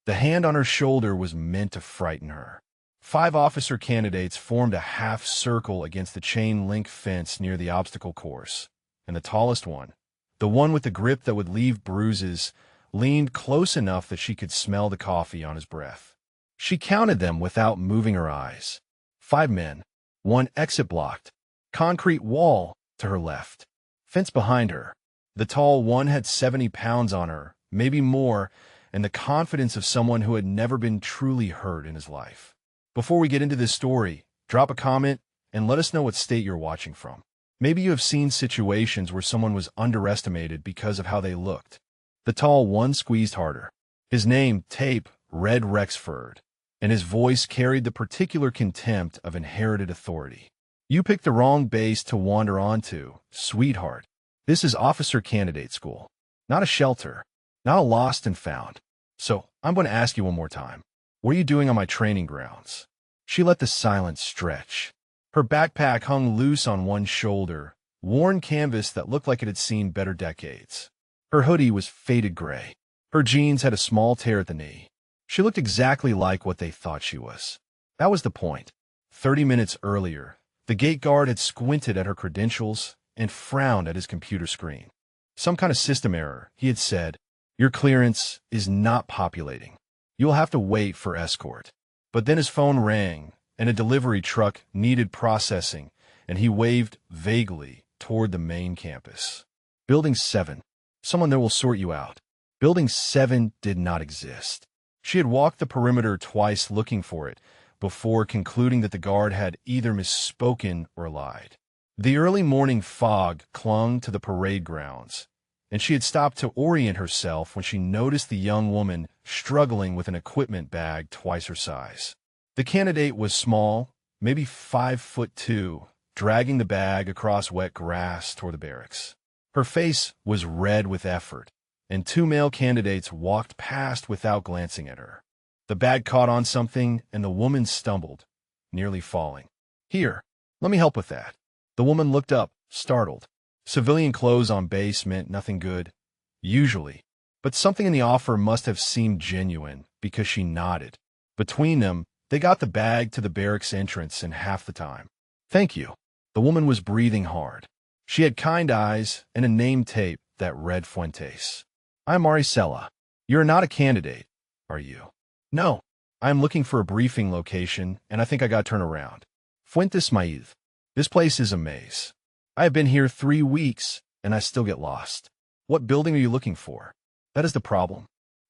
The hand on her shoulder was meant to frighten her. 5 officer candidates formed a half circle against the chain-link fence near the obstacle course, and the tallest one, the one with the grip that would leave bruises, leaned close enough that she could smell the coffee on his breath. She counted them without moving her eyes. 5 men, 1 exit blocked, concrete wall to her left, fence behind her. The tall one had 70 pounds on her, maybe more, and the confidence of someone who had never been truly hurt in his life. Before we get into this story, drop a comment and let us know what state you're watching from. Maybe you have seen situations where someone was underestimated because of how they looked. The tall one squeezed harder. His name, Tape, read Rexford, and his voice carried the particular contempt of inherited authority. You picked the wrong base to wander onto, sweetheart. This is officer candidate school, not a shelter, not a lost and found. So, I'm going to ask you one more time. What are you doing on my training grounds? She let the silence stretch. Her backpack hung loose on one shoulder, worn canvas that looked like it had seen better decades. Her hoodie was faded gray. Her jeans had a small tear at the knee. She looked exactly like what they thought she was. That was the point. 30 minutes earlier, the gate guard had squinted at her credentials and frowned at his computer screen. Some kind of system error, he had said. Your clearance is not populating. You'll have to wait for escort. But then his phone rang, and a delivery truck needed processing, and he waved vaguely toward the main campus. Building 7. Someone there will sort you out. Building 7 did not exist. She had walked the perimeter twice looking for it, before concluding that the guard had either misspoken or lied. The early morning fog clung to the parade grounds, and she had stopped to orient herself when she noticed the young woman struggling with an equipment bag twice her size. The candidate was small, maybe 5'2", dragging the bag across wet grass toward the barracks. Her face was red with effort, and 2 male candidates walked past without glancing at her. The bag caught on something, and the woman stumbled, nearly falling. Here, let me help with that. The woman looked up, startled. Civilian clothes on base meant nothing good, usually, but something in the offer must have seemed genuine because she nodded. Between them, they got the bag to the barracks entrance in half the time. Thank you. The woman was breathing hard. She had kind eyes and a name tape that read Fuentes. I'm Maricela. You're not a candidate, are you? No. I'm looking for a briefing location, and I think I got turned around. Fuentes Maiz. This place is a maze. I have been here 3 weeks, and I still get lost. What building are you looking for? That is the problem.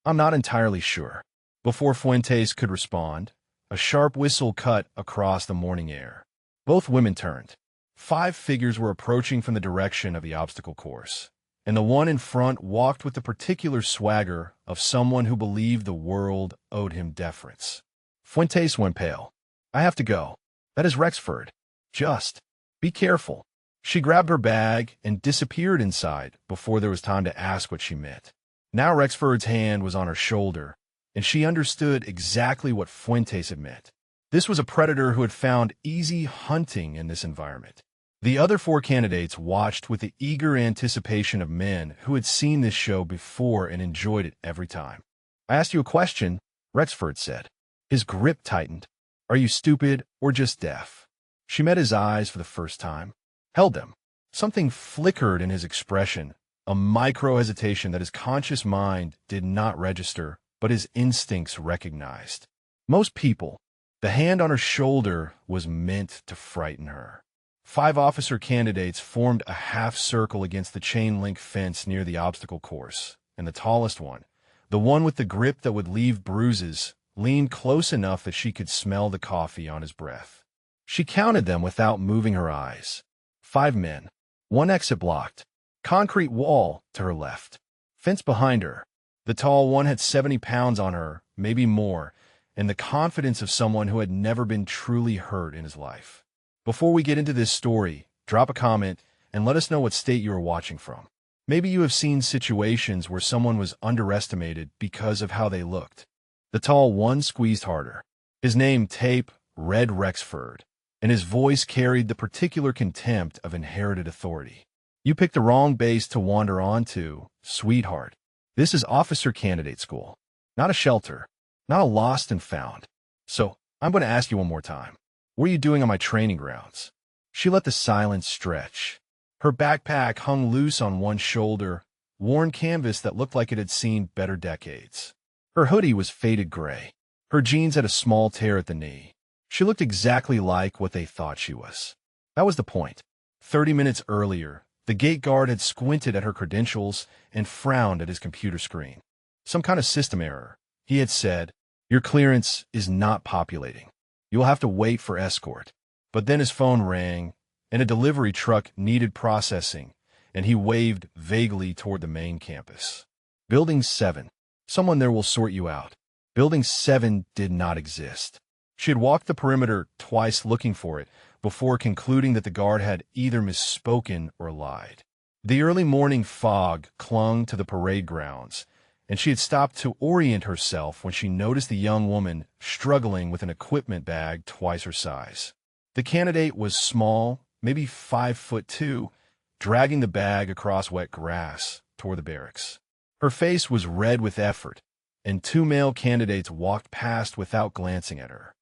I'm not entirely sure. Before Fuentes could respond, a sharp whistle cut across the morning air. Both women turned. 5 figures were approaching from the direction of the obstacle course, and the one in front walked with the particular swagger of someone who believed the world owed him deference. Fuentes went pale. I have to go. That is Rexford. Just be careful. She grabbed her bag and disappeared inside before there was time to ask what she meant. Now Rexford's hand was on her shoulder, and she understood exactly what Fuentes had meant. This was a predator who had found easy hunting in this environment. The other 4 candidates watched with the eager anticipation of men who had seen this show before and enjoyed it every time. I asked you a question, Rexford said. His grip tightened. Are you stupid or just deaf? She met his eyes for the first time. Held them. Something flickered in his expression, a micro-hesitation that his conscious mind did not register, but his instincts recognized. Most people, the hand on her shoulder was meant to frighten her. 5 officer candidates formed a half circle against the chain-link fence near the obstacle course, and the tallest one, the one with the grip that would leave bruises, leaned close enough that she could smell the coffee on his breath. She counted them without moving her eyes. 5 men, 1 exit blocked, concrete wall to her left, fence behind her. The tall one had 70 pounds on her, maybe more, and the confidence of someone who had never been truly hurt in his life. Before we get into this story, drop a comment and let us know what state you are watching from. Maybe you have seen situations where someone was underestimated because of how they looked. The tall one squeezed harder. His name, Tape, read Rexford, and his voice carried the particular contempt of inherited authority. You picked the wrong base to wander onto, sweetheart. This is officer candidate school, not a shelter, not a lost and found. So, I'm going to ask you one more time. What are you doing on my training grounds? She let the silence stretch. Her backpack hung loose on one shoulder, worn canvas that looked like it had seen better decades. Her hoodie was faded gray. Her jeans had a small tear at the knee. She looked exactly like what they thought she was. That was the point. 30 minutes earlier, the gate guard had squinted at her credentials and frowned at his computer screen. Some kind of system error. He had said, "Your clearance is not populating. You will have to wait for escort." But then his phone rang, and a delivery truck needed processing, and he waved vaguely toward the main campus. Building 7. Someone there will sort you out. Building 7 did not exist. She had walked the perimeter twice looking for it before concluding that the guard had either misspoken or lied. The early morning fog clung to the parade grounds, and she had stopped to orient herself when she noticed the young woman struggling with an equipment bag twice her size. The candidate was small, maybe 5'2", dragging the bag across wet grass toward the barracks. Her face was red with effort, and 2 male candidates walked past without glancing at her.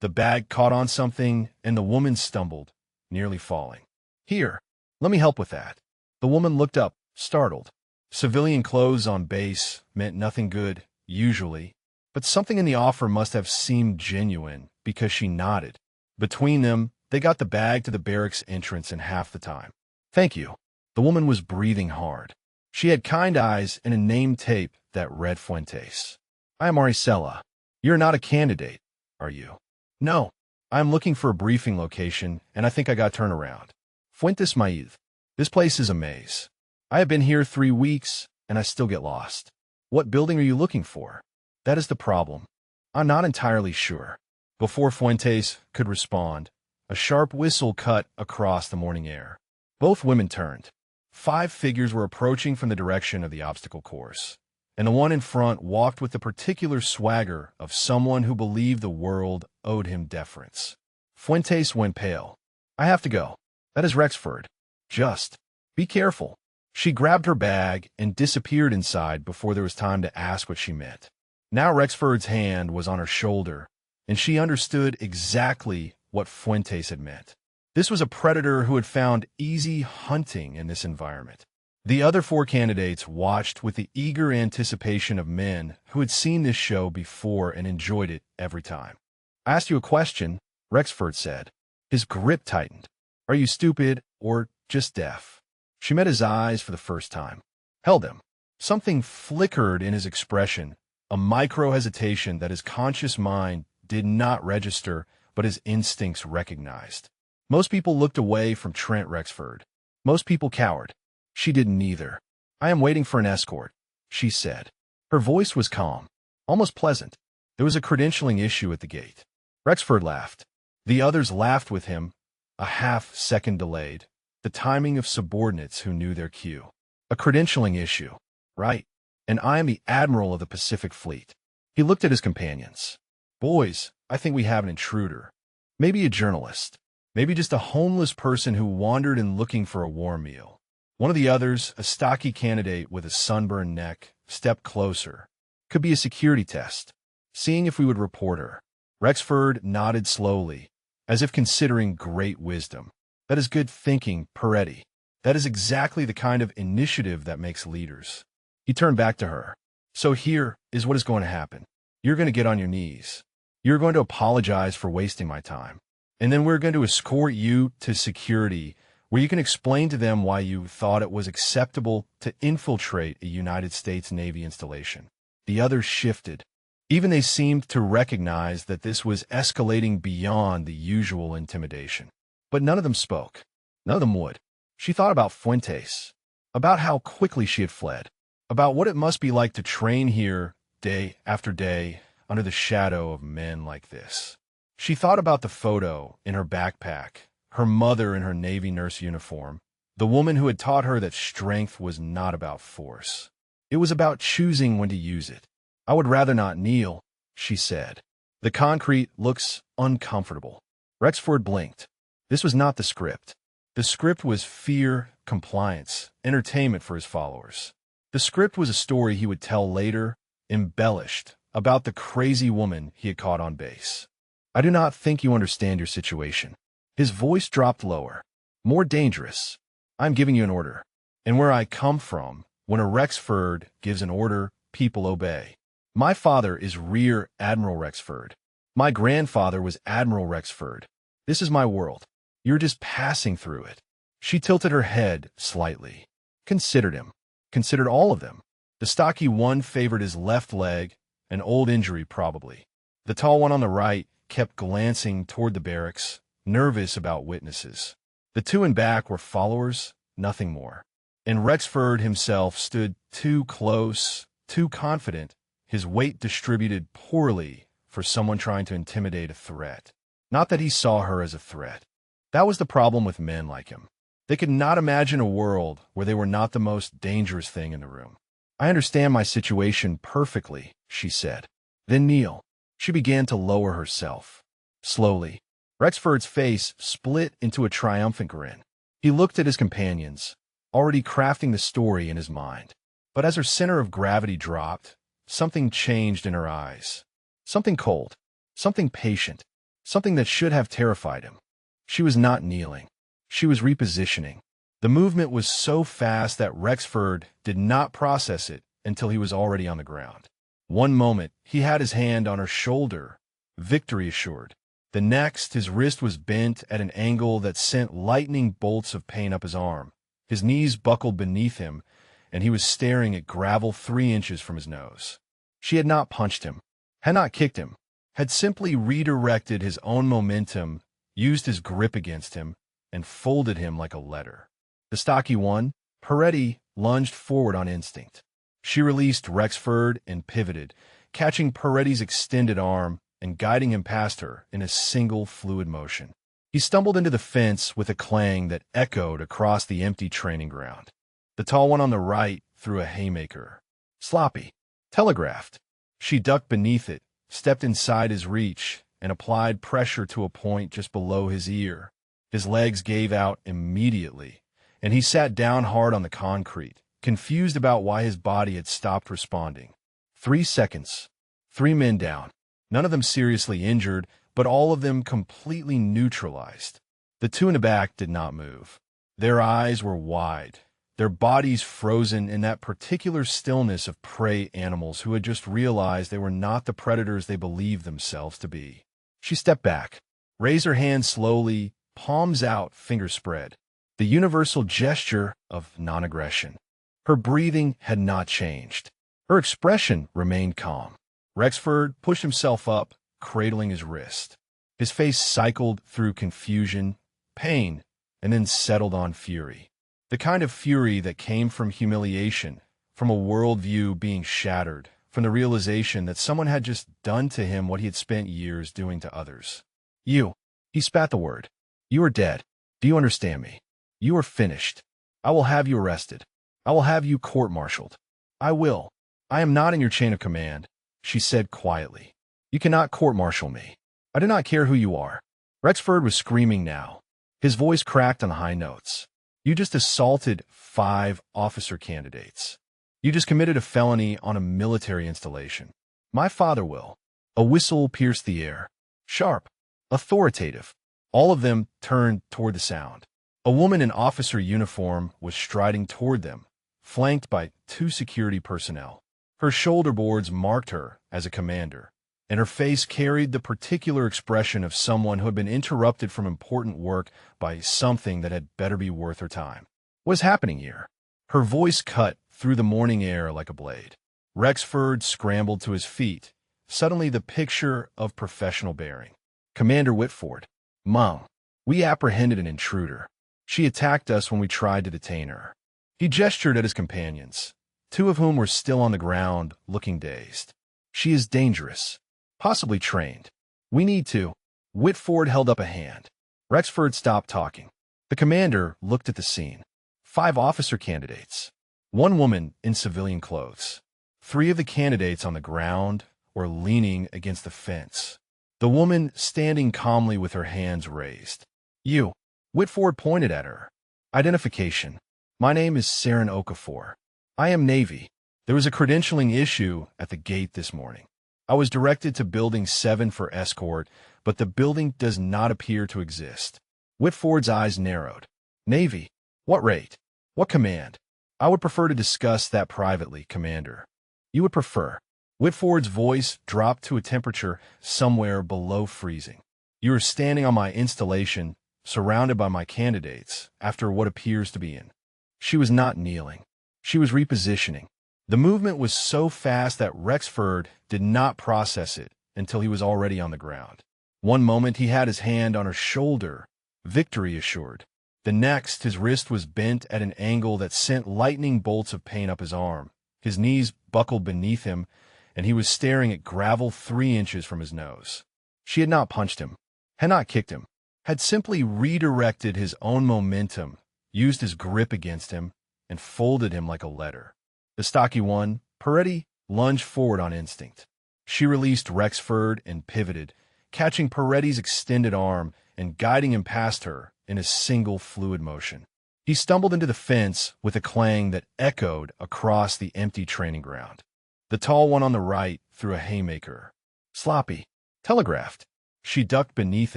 The bag caught on something, and the woman stumbled, nearly falling. "Here, let me help with that." The woman looked up, startled. Civilian clothes on base meant nothing good, usually, but something in the offer must have seemed genuine because she nodded. Between them, they got the bag to the barracks entrance in half the time. "Thank you." The woman was breathing hard. She had kind eyes and a name tape that read Fuentes. "I am Maricela. You're not a candidate, are you?" "No. I'm looking for a briefing location, and I think I got turned around." "Fuentes Maíz. This place is a maze. I have been here 3 weeks, and I still get lost." "What building are you looking for?" "That is the problem. I'm not entirely sure." Before Fuentes could respond, a sharp whistle cut across the morning air. Both women turned. 5 figures were approaching from the direction of the obstacle course, and the one in front walked with the particular swagger of someone who believed the world owed him deference. Fuentes went pale. "I have to go. That is Rexford. Just be careful." She grabbed her bag and disappeared inside before there was time to ask what she meant. Now Rexford's hand was on her shoulder, and she understood exactly what Fuentes had meant. This was a predator who had found easy hunting in this environment. The other 4 candidates watched with the eager anticipation of men who had seen this show before and enjoyed it every time. "I asked you a question," Rexford said. His grip tightened. "Are you stupid or just deaf?" She met his eyes for the first time. Held him. Something flickered in his expression, a micro-hesitation that his conscious mind did not register, but his instincts recognized. Most people looked away from Trent Rexford. Most people cowered. She didn't either. "I am waiting for an escort," she said. Her voice was calm, almost pleasant. There was a credentialing issue at the gate. Rexford laughed. The others laughed with him, a half-second delayed, the timing of subordinates who knew their cue. "A credentialing issue, right? And I am the Admiral of the Pacific Fleet." He looked at his companions. "Boys, I think we have an intruder. Maybe a journalist. Maybe just a homeless person who wandered in looking for a warm meal." One of the others, a stocky candidate with a sunburned neck, stepped closer. "Could be a security test. Seeing if we would report her." Rexford nodded slowly, as if considering great wisdom. "That is good thinking, Peretti. That is exactly the kind of initiative that makes leaders." He turned back to her. "So here is what is going to happen. You're going to get on your knees. You're going to apologize for wasting my time. And then we're going to escort you to security, where you can explain to them why you thought it was acceptable to infiltrate a United States Navy installation." The others shifted. Even they seemed to recognize that this was escalating beyond the usual intimidation. But none of them spoke. None of them would. She thought about Fuentes, about how quickly she had fled, about what it must be like to train here day after day under the shadow of men like this. She thought about the photo in her backpack, her mother in her Navy nurse uniform, the woman who had taught her that strength was not about force. It was about choosing when to use it. "I would rather not kneel," she said. "The concrete looks uncomfortable." Rexford blinked. This was not the script. The script was fear, compliance, entertainment for his followers. The script was a story he would tell later, embellished, about the crazy woman he had caught on base. I do not think you understand your situation. His voice dropped lower. More dangerous. I'm giving you an order. And where I come from, when a Rexford gives an order, people obey. My father is Rear Admiral Rexford. My grandfather was Admiral Rexford. This is my world. You're just passing through it. She tilted her head slightly. Considered him. Considered all of them. The stocky one favored his left leg, an old injury probably. The tall one on the right kept glancing toward the barracks, nervous about witnesses. The two in back were followers, nothing more. And Rexford himself stood too close, too confident, his weight distributed poorly for someone trying to intimidate a threat. Not that he saw her as a threat. That was the problem with men like him. They could not imagine a world where they were not the most dangerous thing in the room. I understand my situation perfectly, she said. Then kneel. She began to lower herself. Slowly. Rexford's face split into a triumphant grin. He looked at his companions, already crafting the story in his mind. But as her center of gravity dropped, something changed in her eyes. Something cold. Something patient. Something that should have terrified him. She was not kneeling. She was repositioning. The movement was so fast that Rexford did not process it until he was already on the ground. One moment, he had his hand on her shoulder, victory assured. The next, his wrist was bent at an angle that sent lightning bolts of pain up his arm. His knees buckled beneath him, and he was staring at gravel 3 inches from his nose. She had not punched him, had not kicked him, had simply redirected his own momentum, used his grip against him, and folded him like a letter. The stocky one, Peretti, lunged forward on instinct. She released Rexford and pivoted, catching Peretti's extended arm and guiding him past her in a single fluid motion. He stumbled into the fence with a clang that echoed across the empty training ground. The tall one on the right threw a haymaker. Sloppy. Telegraphed. She ducked beneath it, stepped inside his reach, and applied pressure to a point just below his ear. His legs gave out immediately, and he sat down hard on the concrete, confused about why his body had stopped responding. 3 seconds. 3 men down. None of them seriously injured, but all of them completely neutralized. The two in the back did not move. Their eyes were wide, their bodies frozen in that particular stillness of prey animals who had just realized they were not the predators they believed themselves to be. She stepped back, raised her hand slowly, palms out, fingers spread. The universal gesture of non-aggression. Her breathing had not changed. Her expression remained calm. Rexford pushed himself up, cradling his wrist. His face cycled through confusion, pain, and then settled on fury. The kind of fury that came from humiliation, from a worldview being shattered, from the realization that someone had just done to him what he had spent years doing to others. You. He spat the word. You are dead. Do you understand me? You are finished. I will have you arrested. I will have you court-martialed. I will. I am not in your chain of command, she said quietly. You cannot court-martial me. I do not care who you are. Rexford was screaming now. His voice cracked on high notes. You just assaulted 5 officer candidates. You just committed a felony on a military installation. My father will. A whistle pierced the air. Sharp. Authoritative. All of them turned toward the sound. A woman in officer uniform was striding toward them, flanked by 2 security personnel. Her shoulder boards marked her as a commander, and her face carried the particular expression of someone who had been interrupted from important work by something that had better be worth her time. What is happening here? Her voice cut through the morning air like a blade. Rexford scrambled to his feet, suddenly the picture of professional bearing. Commander Whitford. Mom, we apprehended an intruder. She attacked us when we tried to detain her. He gestured at his companions, 2 of whom were still on the ground, looking dazed. She is dangerous, possibly trained. We need to. Whitford held up a hand. Rexford stopped talking. The commander looked at the scene. 5 officer candidates. 1 woman in civilian clothes. 3 of the candidates on the ground or leaning against the fence. The woman standing calmly with her hands raised. You. Whitford pointed at her. Identification. My name is Saren Okafor. I am Navy. There was a credentialing issue at the gate this morning. I was directed to Building 7 for escort, but the building does not appear to exist. Whitford's eyes narrowed. Navy. What rate? What command? I would prefer to discuss that privately, Commander. You would prefer. Whitford's voice dropped to a temperature somewhere below freezing. You are standing on my installation, surrounded by my candidates, after what appears to be in. She was not kneeling. She was repositioning. The movement was so fast that Rexford did not process it until he was already on the ground. One moment he had his hand on her shoulder, victory assured. The next, his wrist was bent at an angle that sent lightning bolts of pain up his arm. His knees buckled beneath him, and he was staring at gravel 3 inches from his nose. She had not punched him, had not kicked him, had simply redirected his own momentum, used his grip against him, and folded him like a letter. The stocky one, Peretti, lunged forward on instinct. She released Rexford and pivoted, catching Peretti's extended arm and guiding him past her in a single fluid motion. He stumbled into the fence with a clang that echoed across the empty training ground. The tall one on the right threw a haymaker. Sloppy. Telegraphed. She ducked beneath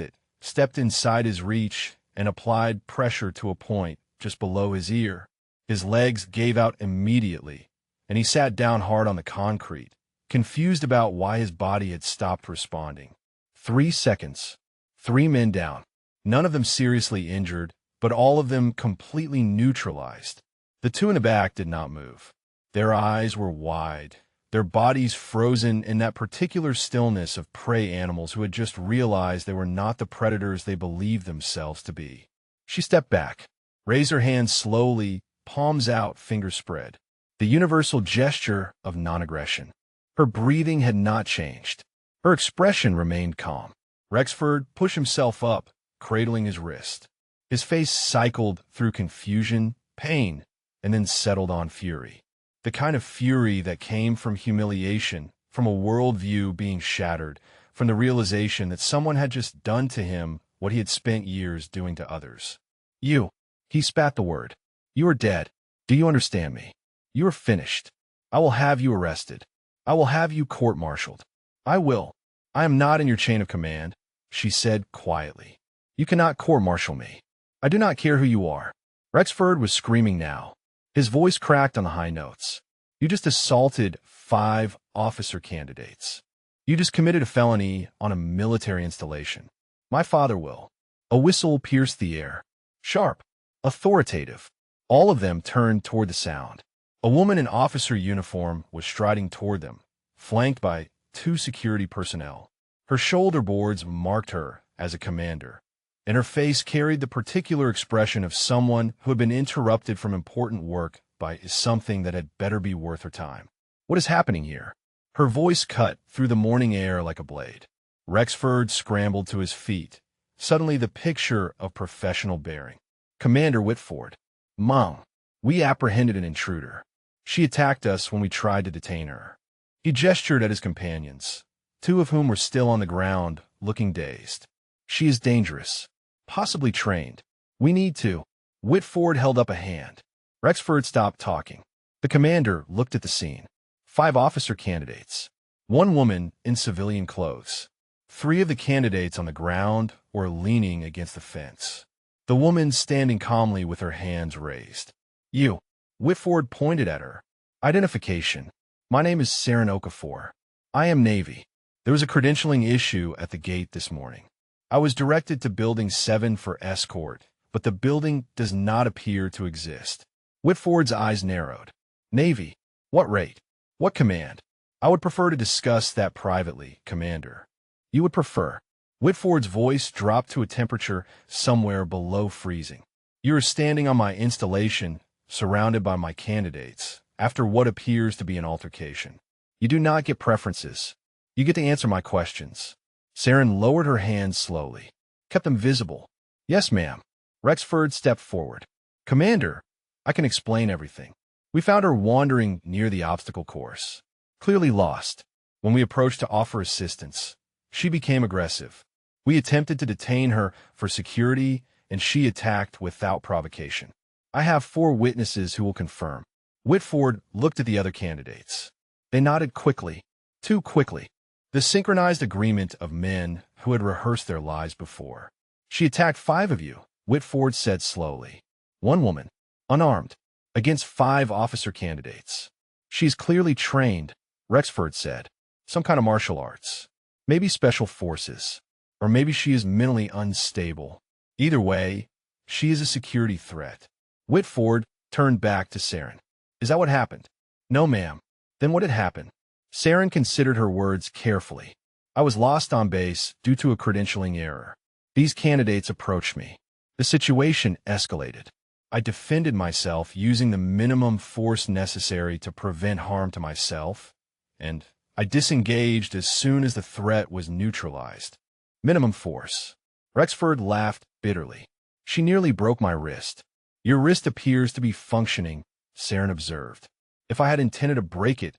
it, stepped inside his reach, and applied pressure to a point just below his ear. His legs gave out immediately, and he sat down hard on the concrete, confused about why his body had stopped responding. 3 seconds. 3 men down. None of them seriously injured, but all of them completely neutralized. The 2 in the back did not move. Their eyes were wide, their bodies frozen in that particular stillness of prey animals who had just realized they were not the predators they believed themselves to be. She stepped back, raised her hands slowly, palms out, fingers spread. The universal gesture of non-aggression. Her breathing had not changed. Her expression remained calm. Rexford pushed himself up, cradling his wrist. His face cycled through confusion, pain, and then settled on fury. The kind of fury that came from humiliation, from a worldview being shattered, from the realization that someone had just done to him what he had spent years doing to others. You. He spat the word. You are dead. Do you understand me? You are finished. I will have you arrested. I will have you court-martialed. I will. I am not in your chain of command, she said quietly. You cannot court-martial me. I do not care who you are. Rexford was screaming now. His voice cracked on the high notes. You just assaulted 5 officer candidates. You just committed a felony on a military installation. My father will. A whistle pierced the air. Sharp. Authoritative. All of them turned toward the sound. A woman in officer uniform was striding toward them, flanked by 2 security personnel. Her shoulder boards marked her as a commander, and her face carried the particular expression of someone who had been interrupted from important work by something that had better be worth her time. What is happening here? Her voice cut through the morning air like a blade. Rexford scrambled to his feet, suddenly the picture of professional bearing. Commander Whitford. Mom, we apprehended an intruder. She attacked us when we tried to detain her. He gestured at his companions, 2 of whom were still on the ground, looking dazed. She is dangerous, possibly trained. We need to. Whitford held up a hand. Rexford stopped talking. The commander looked at the scene. 5 officer candidates. 1 woman in civilian clothes. 3 of the candidates on the ground or leaning against the fence. The woman standing calmly with her hands raised. You. Whitford pointed at her. Identification. My name is Saren Okafor. I am Navy. There was a credentialing issue at the gate this morning. I was directed to Building 7 for escort, but the building does not appear to exist. Whitford's eyes narrowed. Navy. What rate? What command? I would prefer to discuss that privately, Commander. You would prefer. Whitford's voice dropped to a temperature somewhere below freezing. You are standing on my installation, surrounded by my candidates, after what appears to be an altercation. You do not get preferences. You get to answer my questions. Saren lowered her hands slowly, kept them visible. Yes, ma'am. Rexford stepped forward. Commander, I can explain everything. We found her wandering near the obstacle course, clearly lost. When we approached to offer assistance, she became aggressive. We attempted to detain her for security, and she attacked without provocation. I have 4 witnesses who will confirm. Whitford looked at the other candidates. They nodded quickly, too quickly. The synchronized agreement of men who had rehearsed their lives before. She attacked 5 of you, Whitford said slowly. 1 woman, unarmed, against 5 officer candidates. She's clearly trained, Rexford said. Some kind of martial arts. Maybe special forces. Or maybe she is mentally unstable. Either way, she is a security threat. Whitford turned back to Saren. Is that what happened? No, ma'am. Then what had happened? Saren considered her words carefully. I was lost on base due to a credentialing error. These candidates approached me. The situation escalated. I defended myself using the minimum force necessary to prevent harm to myself, and I disengaged as soon as the threat was neutralized. Minimum force. Rexford laughed bitterly. She nearly broke my wrist. Your wrist appears to be functioning, Saren observed. If I had intended to break it,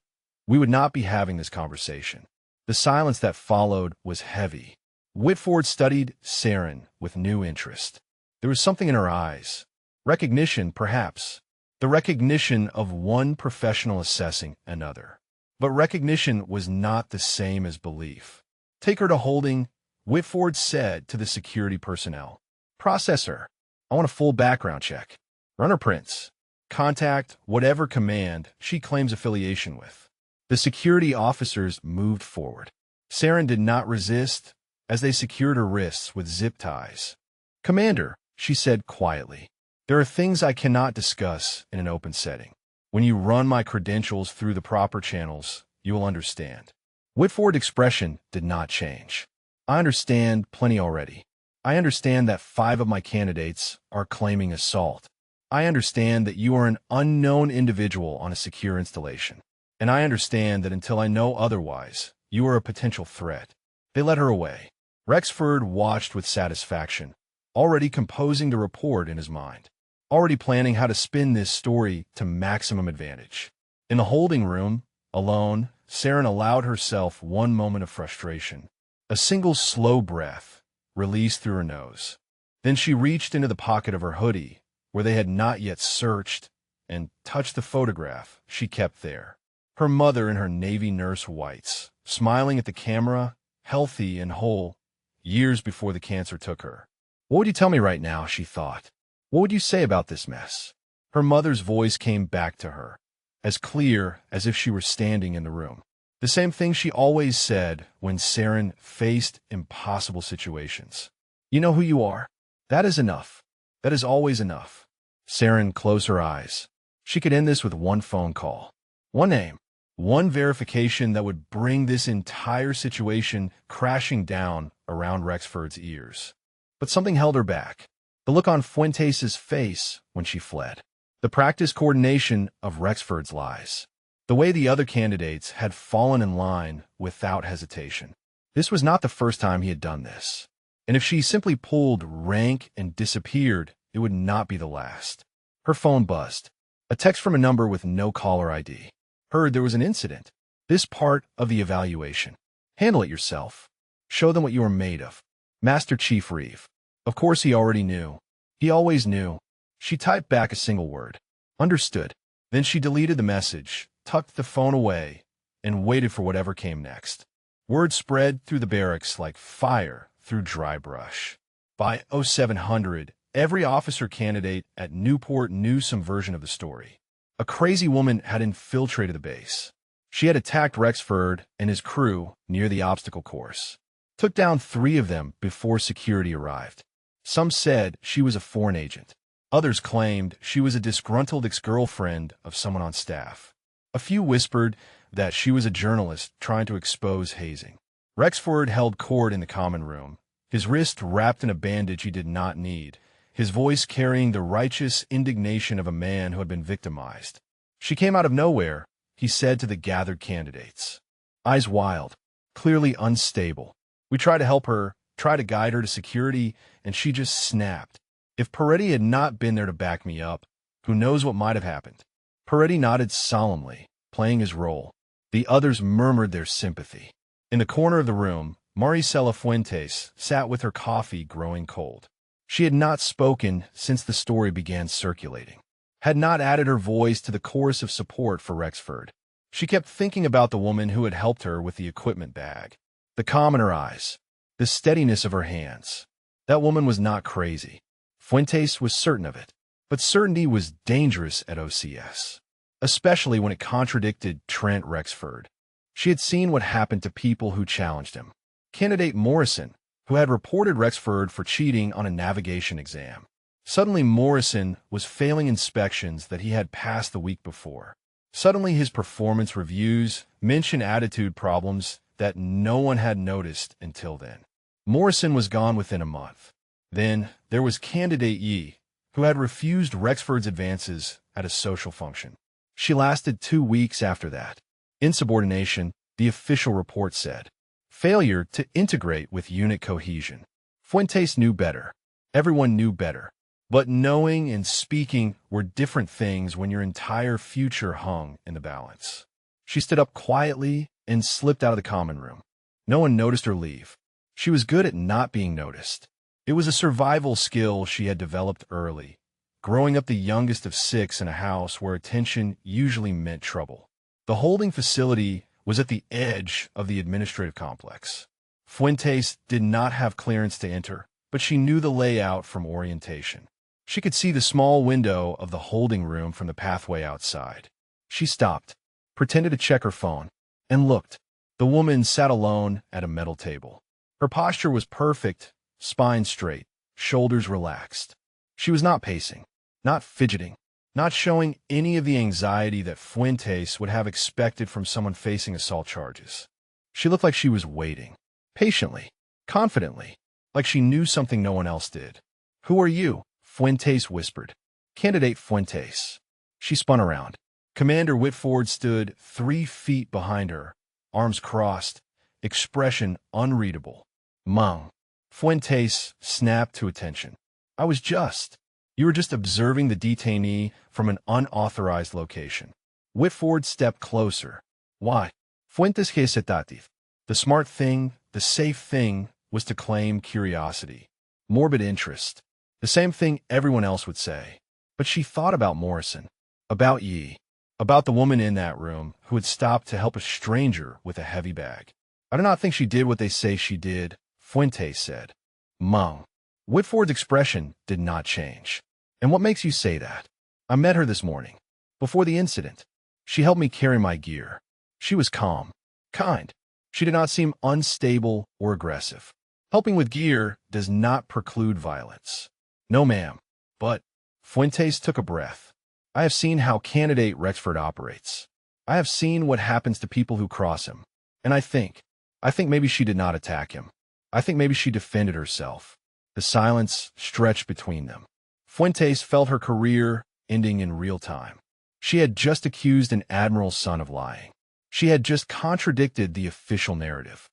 we would not be having this conversation. The silence that followed was heavy. Whitford studied Saren with new interest. There was something in her eyes. Recognition, perhaps. The recognition of one professional assessing another. But recognition was not the same as belief. Take her to holding, Whitford said to the security personnel. Process her. I want a full background check. Run her prints. Contact whatever command she claims affiliation with. The security officers moved forward. Saren did not resist as they secured her wrists with zip ties. Commander, she said quietly, there are things I cannot discuss in an open setting. When you run my credentials through the proper channels, you will understand. Whitford's expression did not change. I understand plenty already. I understand that 5 of my candidates are claiming assault. I understand that you are an unknown individual on a secure installation. And I understand that until I know otherwise, you are a potential threat. They led her away. Rexford watched with satisfaction, already composing the report in his mind, already planning how to spin this story to maximum advantage. In the holding room, alone, Saren allowed herself one moment of frustration. A single slow breath released through her nose. Then she reached into the pocket of her hoodie, where they had not yet searched, and touched the photograph she kept there. Her mother in her Navy nurse whites, smiling at the camera, healthy and whole, years before the cancer took her. What would you tell me right now, she thought. What would you say about this mess? Her mother's voice came back to her, as clear as if she were standing in the room. The same thing she always said when Saren faced impossible situations. You know who you are. That is enough. That is always enough. Saren closed her eyes. She could end this with one phone call. One name. One verification that would bring this entire situation crashing down around Rexford's ears. But something held her back. The look on Fuentes' face when she fled. The practice coordination of Rexford's lies. The way the other candidates had fallen in line without hesitation. This was not the first time he had done this. And if she simply pulled rank and disappeared, it would not be the last. Her phone buzzed. A text from a number with no caller ID. Heard there was an incident. This part of the evaluation. Handle it yourself. Show them what you are made of. Master Chief Reeve. Of course he already knew. He always knew. She typed back a single word. Understood. Then she deleted the message, tucked the phone away, and waited for whatever came next. Word spread through the barracks like fire through dry brush. By 0700, every officer candidate at Newport knew some version of the story. A crazy woman had infiltrated the base. She had attacked Rexford and his crew near the obstacle course. Took down 3 of them before security arrived. Some said she was a foreign agent. Others claimed she was a disgruntled ex-girlfriend of someone on staff. A few whispered that she was a journalist trying to expose hazing. Rexford held court in the common room, his wrist wrapped in a bandage he did not need, his voice carrying the righteous indignation of a man who had been victimized. She came out of nowhere, he said to the gathered candidates. Eyes wild, clearly unstable. We tried to help her, tried to guide her to security, and she just snapped. If Peretti had not been there to back me up, who knows what might have happened? Peretti nodded solemnly, playing his role. The others murmured their sympathy. In the corner of the room, Maricela Fuentes sat with her coffee growing cold. She had not spoken since the story began circulating, had not added her voice to the chorus of support for Rexford. She kept thinking about the woman who had helped her with the equipment bag. The calm in her eyes, the steadiness of her hands. That woman was not crazy. Fuentes was certain of it. But certainty was dangerous at OCS, especially when it contradicted Trent Rexford. She had seen what happened to people who challenged him. Candidate Morrison, who had reported Rexford for cheating on a navigation exam. Suddenly Morrison was failing inspections that he had passed the week before. Suddenly his performance reviews mentioned attitude problems that no one had noticed until then. Morrison was gone within a month. Then there was Candidate Yi, who had refused Rexford's advances at a social function. She lasted 2 weeks after that. Insubordination, the official report said. Failure to integrate with unit cohesion. Fuentes knew better. Everyone knew better. But knowing and speaking were different things when your entire future hung in the balance. She stood up quietly and slipped out of the common room. No one noticed her leave. She was good at not being noticed. It was a survival skill she had developed early, growing up the youngest of 6 in a house where attention usually meant trouble. The holding facility was at the edge of the administrative complex. Fuentes did not have clearance to enter, but she knew the layout from orientation. She could see the small window of the holding room from the pathway outside. She stopped, pretended to check her phone, and looked. The woman sat alone at a metal table. Her posture was perfect, spine straight, shoulders relaxed. She was not pacing, not fidgeting, not showing any of the anxiety that Fuentes would have expected from someone facing assault charges. She looked like she was waiting, patiently, confidently, like she knew something no one else did. "Who are you?" Fuentes whispered. "Candidate Fuentes." She spun around. Commander Whitford stood 3 feet behind her, arms crossed, expression unreadable. "Mung." Fuentes snapped to attention. You were just observing the detainee from an unauthorized location." Whitford stepped closer. "Why?" Fuentes hesitative. The smart thing, the safe thing, was to claim curiosity. Morbid interest. The same thing everyone else would say. But she thought about Morrison. About Yi. About the woman in that room who had stopped to help a stranger with a heavy bag. "I do not think she did what they say she did," Fuentes said. "Mung." Whitford's expression did not change. "And what makes you say that?" "I met her this morning. Before the incident. She helped me carry my gear. She was calm. Kind. She did not seem unstable or aggressive. Helping with gear does not preclude violence." "No, ma'am. But..." Fuentes took a breath. "I have seen how Candidate Rexford operates. I have seen what happens to people who cross him. And I think maybe she did not attack him. I think maybe she defended herself." The silence stretched between them. Fuentes felt her career ending in real time. She had just accused an admiral's son of lying. She had just contradicted the official narrative.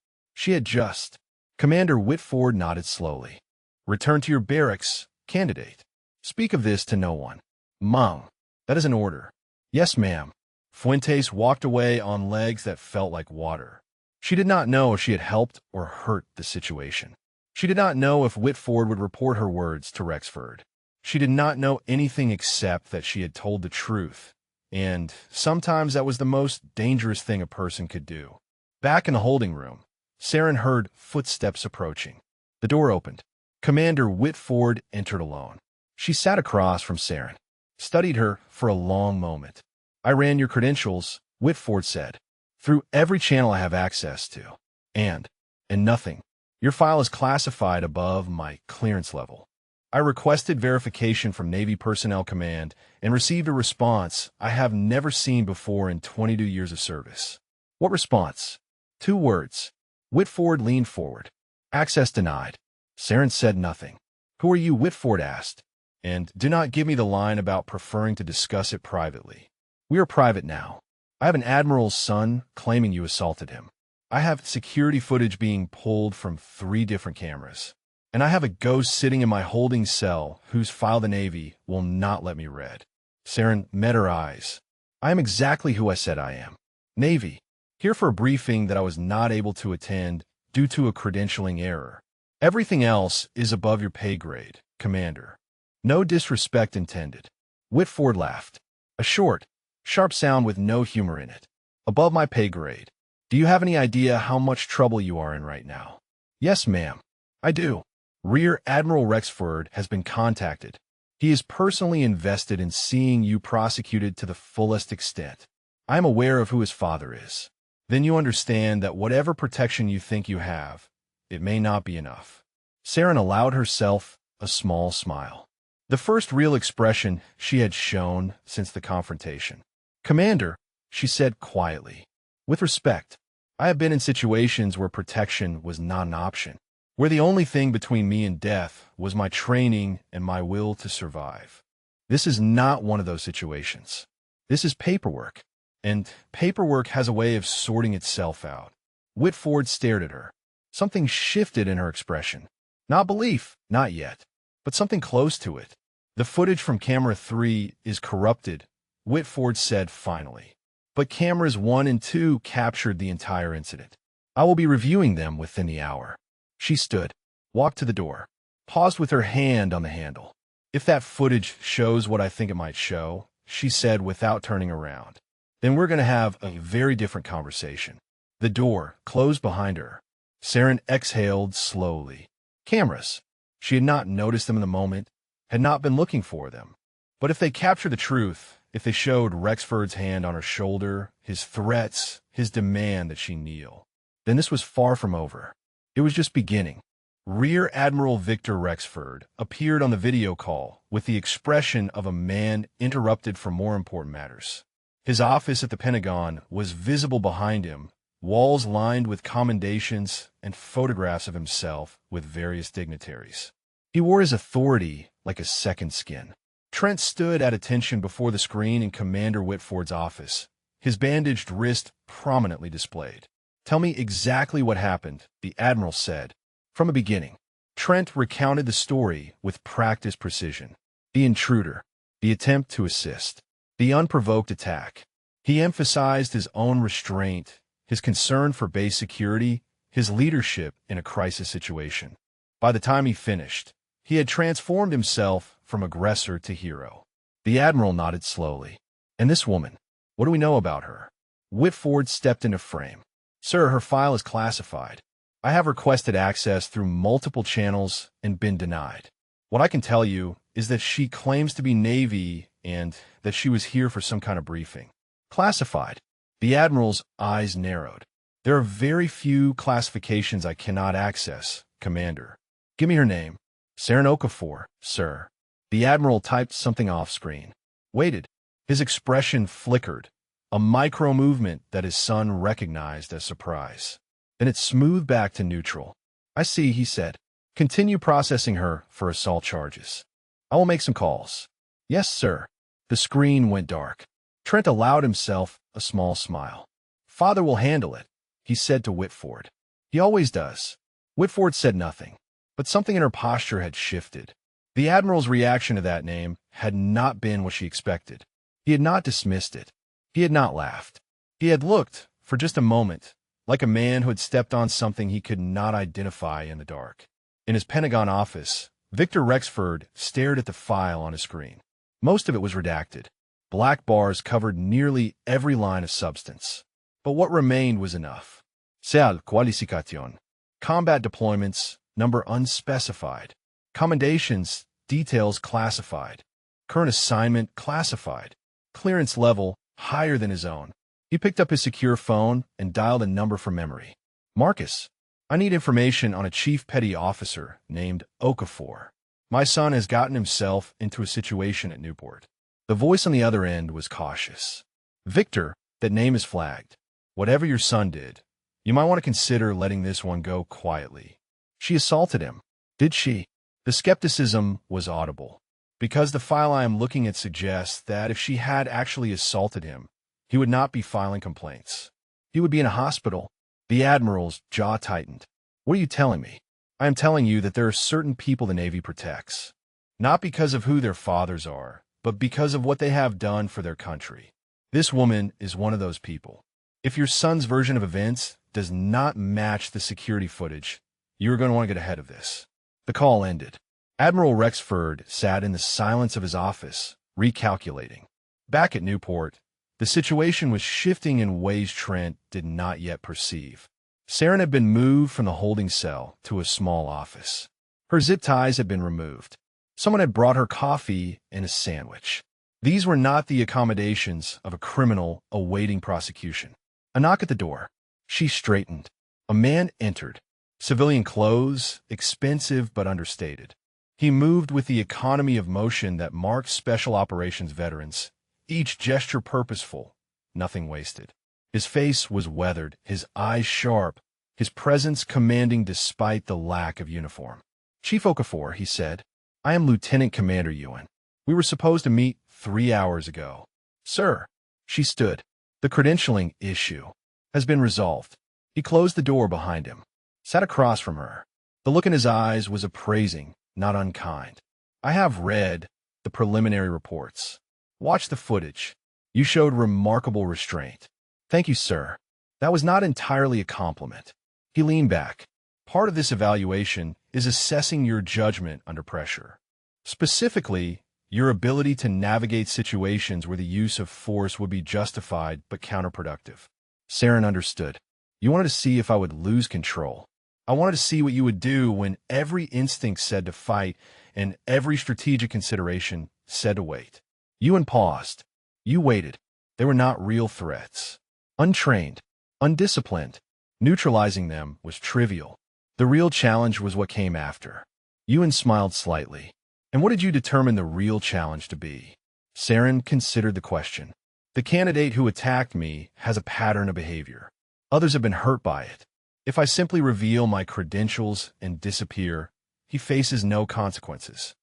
Commander Whitford nodded slowly. "Return to your barracks, Candidate. Speak of this to no one." "Mung." "That is an order." "Yes, ma'am." Fuentes walked away on legs that felt like water. She did not know if she had helped or hurt the situation. She did not know if Whitford would report her words to Rexford. She did not know anything except that she had told the truth, and sometimes that was the most dangerous thing a person could do. Back in the holding room, Saren heard footsteps approaching. The door opened. Commander Whitford entered alone. She sat across from Saren, studied her for a long moment. "I ran your credentials," Whitford said, "through every channel I have access to. And nothing. Your file is classified above my clearance level. I requested verification from Navy Personnel Command and received a response I have never seen before in 22 years of service." "What response?" "2 words." Whitford leaned forward. "Access denied." Saren said nothing. "Who are you?" Whitford asked. "And do not give me the line about preferring to discuss it privately. We are private now. I have an admiral's son claiming you assaulted him. I have security footage being pulled from 3 different cameras. And I have a ghost sitting in my holding cell whose file the Navy will not let me read." Saren met her eyes. "I am exactly who I said I am. Navy. Here for a briefing that I was not able to attend due to a credentialing error. Everything else is above your pay grade, Commander. No disrespect intended." Whitford laughed. A short, sharp sound with no humor in it. Above my pay grade. Do you have any idea how much trouble you are in right now? Yes, ma'am. I do. Rear Admiral Rexford has been contacted. He is personally invested in seeing you prosecuted to the fullest extent. I am aware of who his father is. Then you understand that whatever protection you think you have, it may not be enough. Saren allowed herself a small smile. The first real expression she had shown since the confrontation. Commander, she said quietly. With respect, I have been in situations where protection was not an option, where the only thing between me and death was my training and my will to survive. This is not one of those situations. This is paperwork, and paperwork has a way of sorting itself out. Whitford stared at her. Something shifted in her expression. Not belief, not yet, but something close to it. The footage from camera 3 is corrupted, Whitford said finally. But cameras 1 and 2 captured the entire incident. I will be reviewing them within the hour. She stood, walked to the door, paused with her hand on the handle. If that footage shows what I think it might show, she said without turning around, then we're going to have a very different conversation. The door closed behind her. Saren exhaled slowly. Cameras. She had not noticed them in the moment, had not been looking for them. But if they capture the truth, if they showed Rexford's hand on her shoulder, his threats, his demand that she kneel, then this was far from over. It was just beginning. Rear Admiral Victor Rexford appeared on the video call with the expression of a man interrupted for more important matters. His office at the Pentagon was visible behind him, walls lined with commendations and photographs of himself with various dignitaries. He wore his authority like a second skin. Trent stood at attention before the screen in Commander Whitford's office, his bandaged wrist prominently displayed. Tell me exactly what happened, the Admiral said. From the beginning. Trent recounted the story with practiced precision. The intruder, the attempt to assist, the unprovoked attack. He emphasized his own restraint, his concern for base security, his leadership in a crisis situation. By the time he finished, he had transformed himself from aggressor to hero. The Admiral nodded slowly. And this woman, what do we know about her? Whitford stepped into frame. Sir, her file is classified. I have requested access through multiple channels and been denied. What I can tell you is that she claims to be Navy and that she was here for some kind of briefing. Classified. The Admiral's eyes narrowed. There are very few classifications I cannot access, Commander. Give me her name. Saren Okafor, sir. The Admiral typed something off-screen. Waited. His expression flickered, a micro-movement that his son recognized as surprise. Then it smoothed back to neutral. I see, he said. Continue processing her for assault charges. I will make some calls. Yes, sir. The screen went dark. Trent allowed himself a small smile. Father will handle it, he said to Whitford. He always does. Whitford said nothing, but something in her posture had shifted. The Admiral's reaction to that name had not been what she expected. He had not dismissed it. He had not laughed. He had looked, for just a moment, like a man who had stepped on something he could not identify in the dark. In his Pentagon office, Victor Rexford stared at the file on his screen. Most of it was redacted. Black bars covered nearly every line of substance. But what remained was enough. Seal qualificación. Combat deployments, number unspecified. Commendations, details classified. Current assignment classified. Clearance level higher than his own. He picked up his secure phone and dialed a number from memory. Marcus, I need information on a chief petty officer named Okafor. My son has gotten himself into a situation at Newport. The voice on the other end was cautious. Victor, that name is flagged. Whatever your son did, you might want to consider letting this one go quietly. She assaulted him. Did she? The skepticism was audible. Because the file I am looking at suggests that if she had actually assaulted him, he would not be filing complaints. He would be in a hospital. The Admiral's jaw tightened. What are you telling me? I am telling you that there are certain people the Navy protects. Not because of who their fathers are, but because of what they have done for their country. This woman is one of those people. If your son's version of events does not match the security footage, you're going to want to get ahead of this. The call ended. Admiral Rexford sat in the silence of his office, recalculating. Back at Newport, The situation was shifting in ways Trent did not yet perceive. Saren had been moved from the holding cell to a small office. Her zip ties had been removed. Someone had brought her coffee and a sandwich. These were not the accommodations of a criminal awaiting prosecution. A knock at the door. She straightened. A man entered. Civilian clothes, expensive but understated. He moved with the economy of motion that marks special operations veterans, each gesture purposeful, nothing wasted. His face was weathered, his eyes sharp, his presence commanding despite the lack of uniform. "Chief Okafor," he said, "I am Lieutenant Commander Ewan. We were supposed to meet 3 hours ago." "Sir." She stood. "The credentialing issue has been resolved." He closed the door behind him, sat across from her. The look in his eyes was appraising, not unkind. "I have read the preliminary reports. Watch the footage. You showed remarkable restraint." "Thank you, sir." That was not entirely a compliment. He leaned back. "Part of this evaluation is assessing your judgment under pressure. Specifically, your ability to navigate situations where the use of force would be justified but counterproductive." Saren understood. "You wanted to see if I would lose control. I wanted to see what you would do when every instinct said to fight and every strategic consideration said to wait." Ewan paused. "You waited. They were not real threats. Untrained, undisciplined. Neutralizing them was trivial. The real challenge was what came after." Ewan smiled slightly. "And what did you determine the real challenge to be?" Saren considered the question. "The candidate who attacked me has a pattern of behavior. Others have been hurt by it. If I simply reveal my credentials and disappear, he faces no consequences.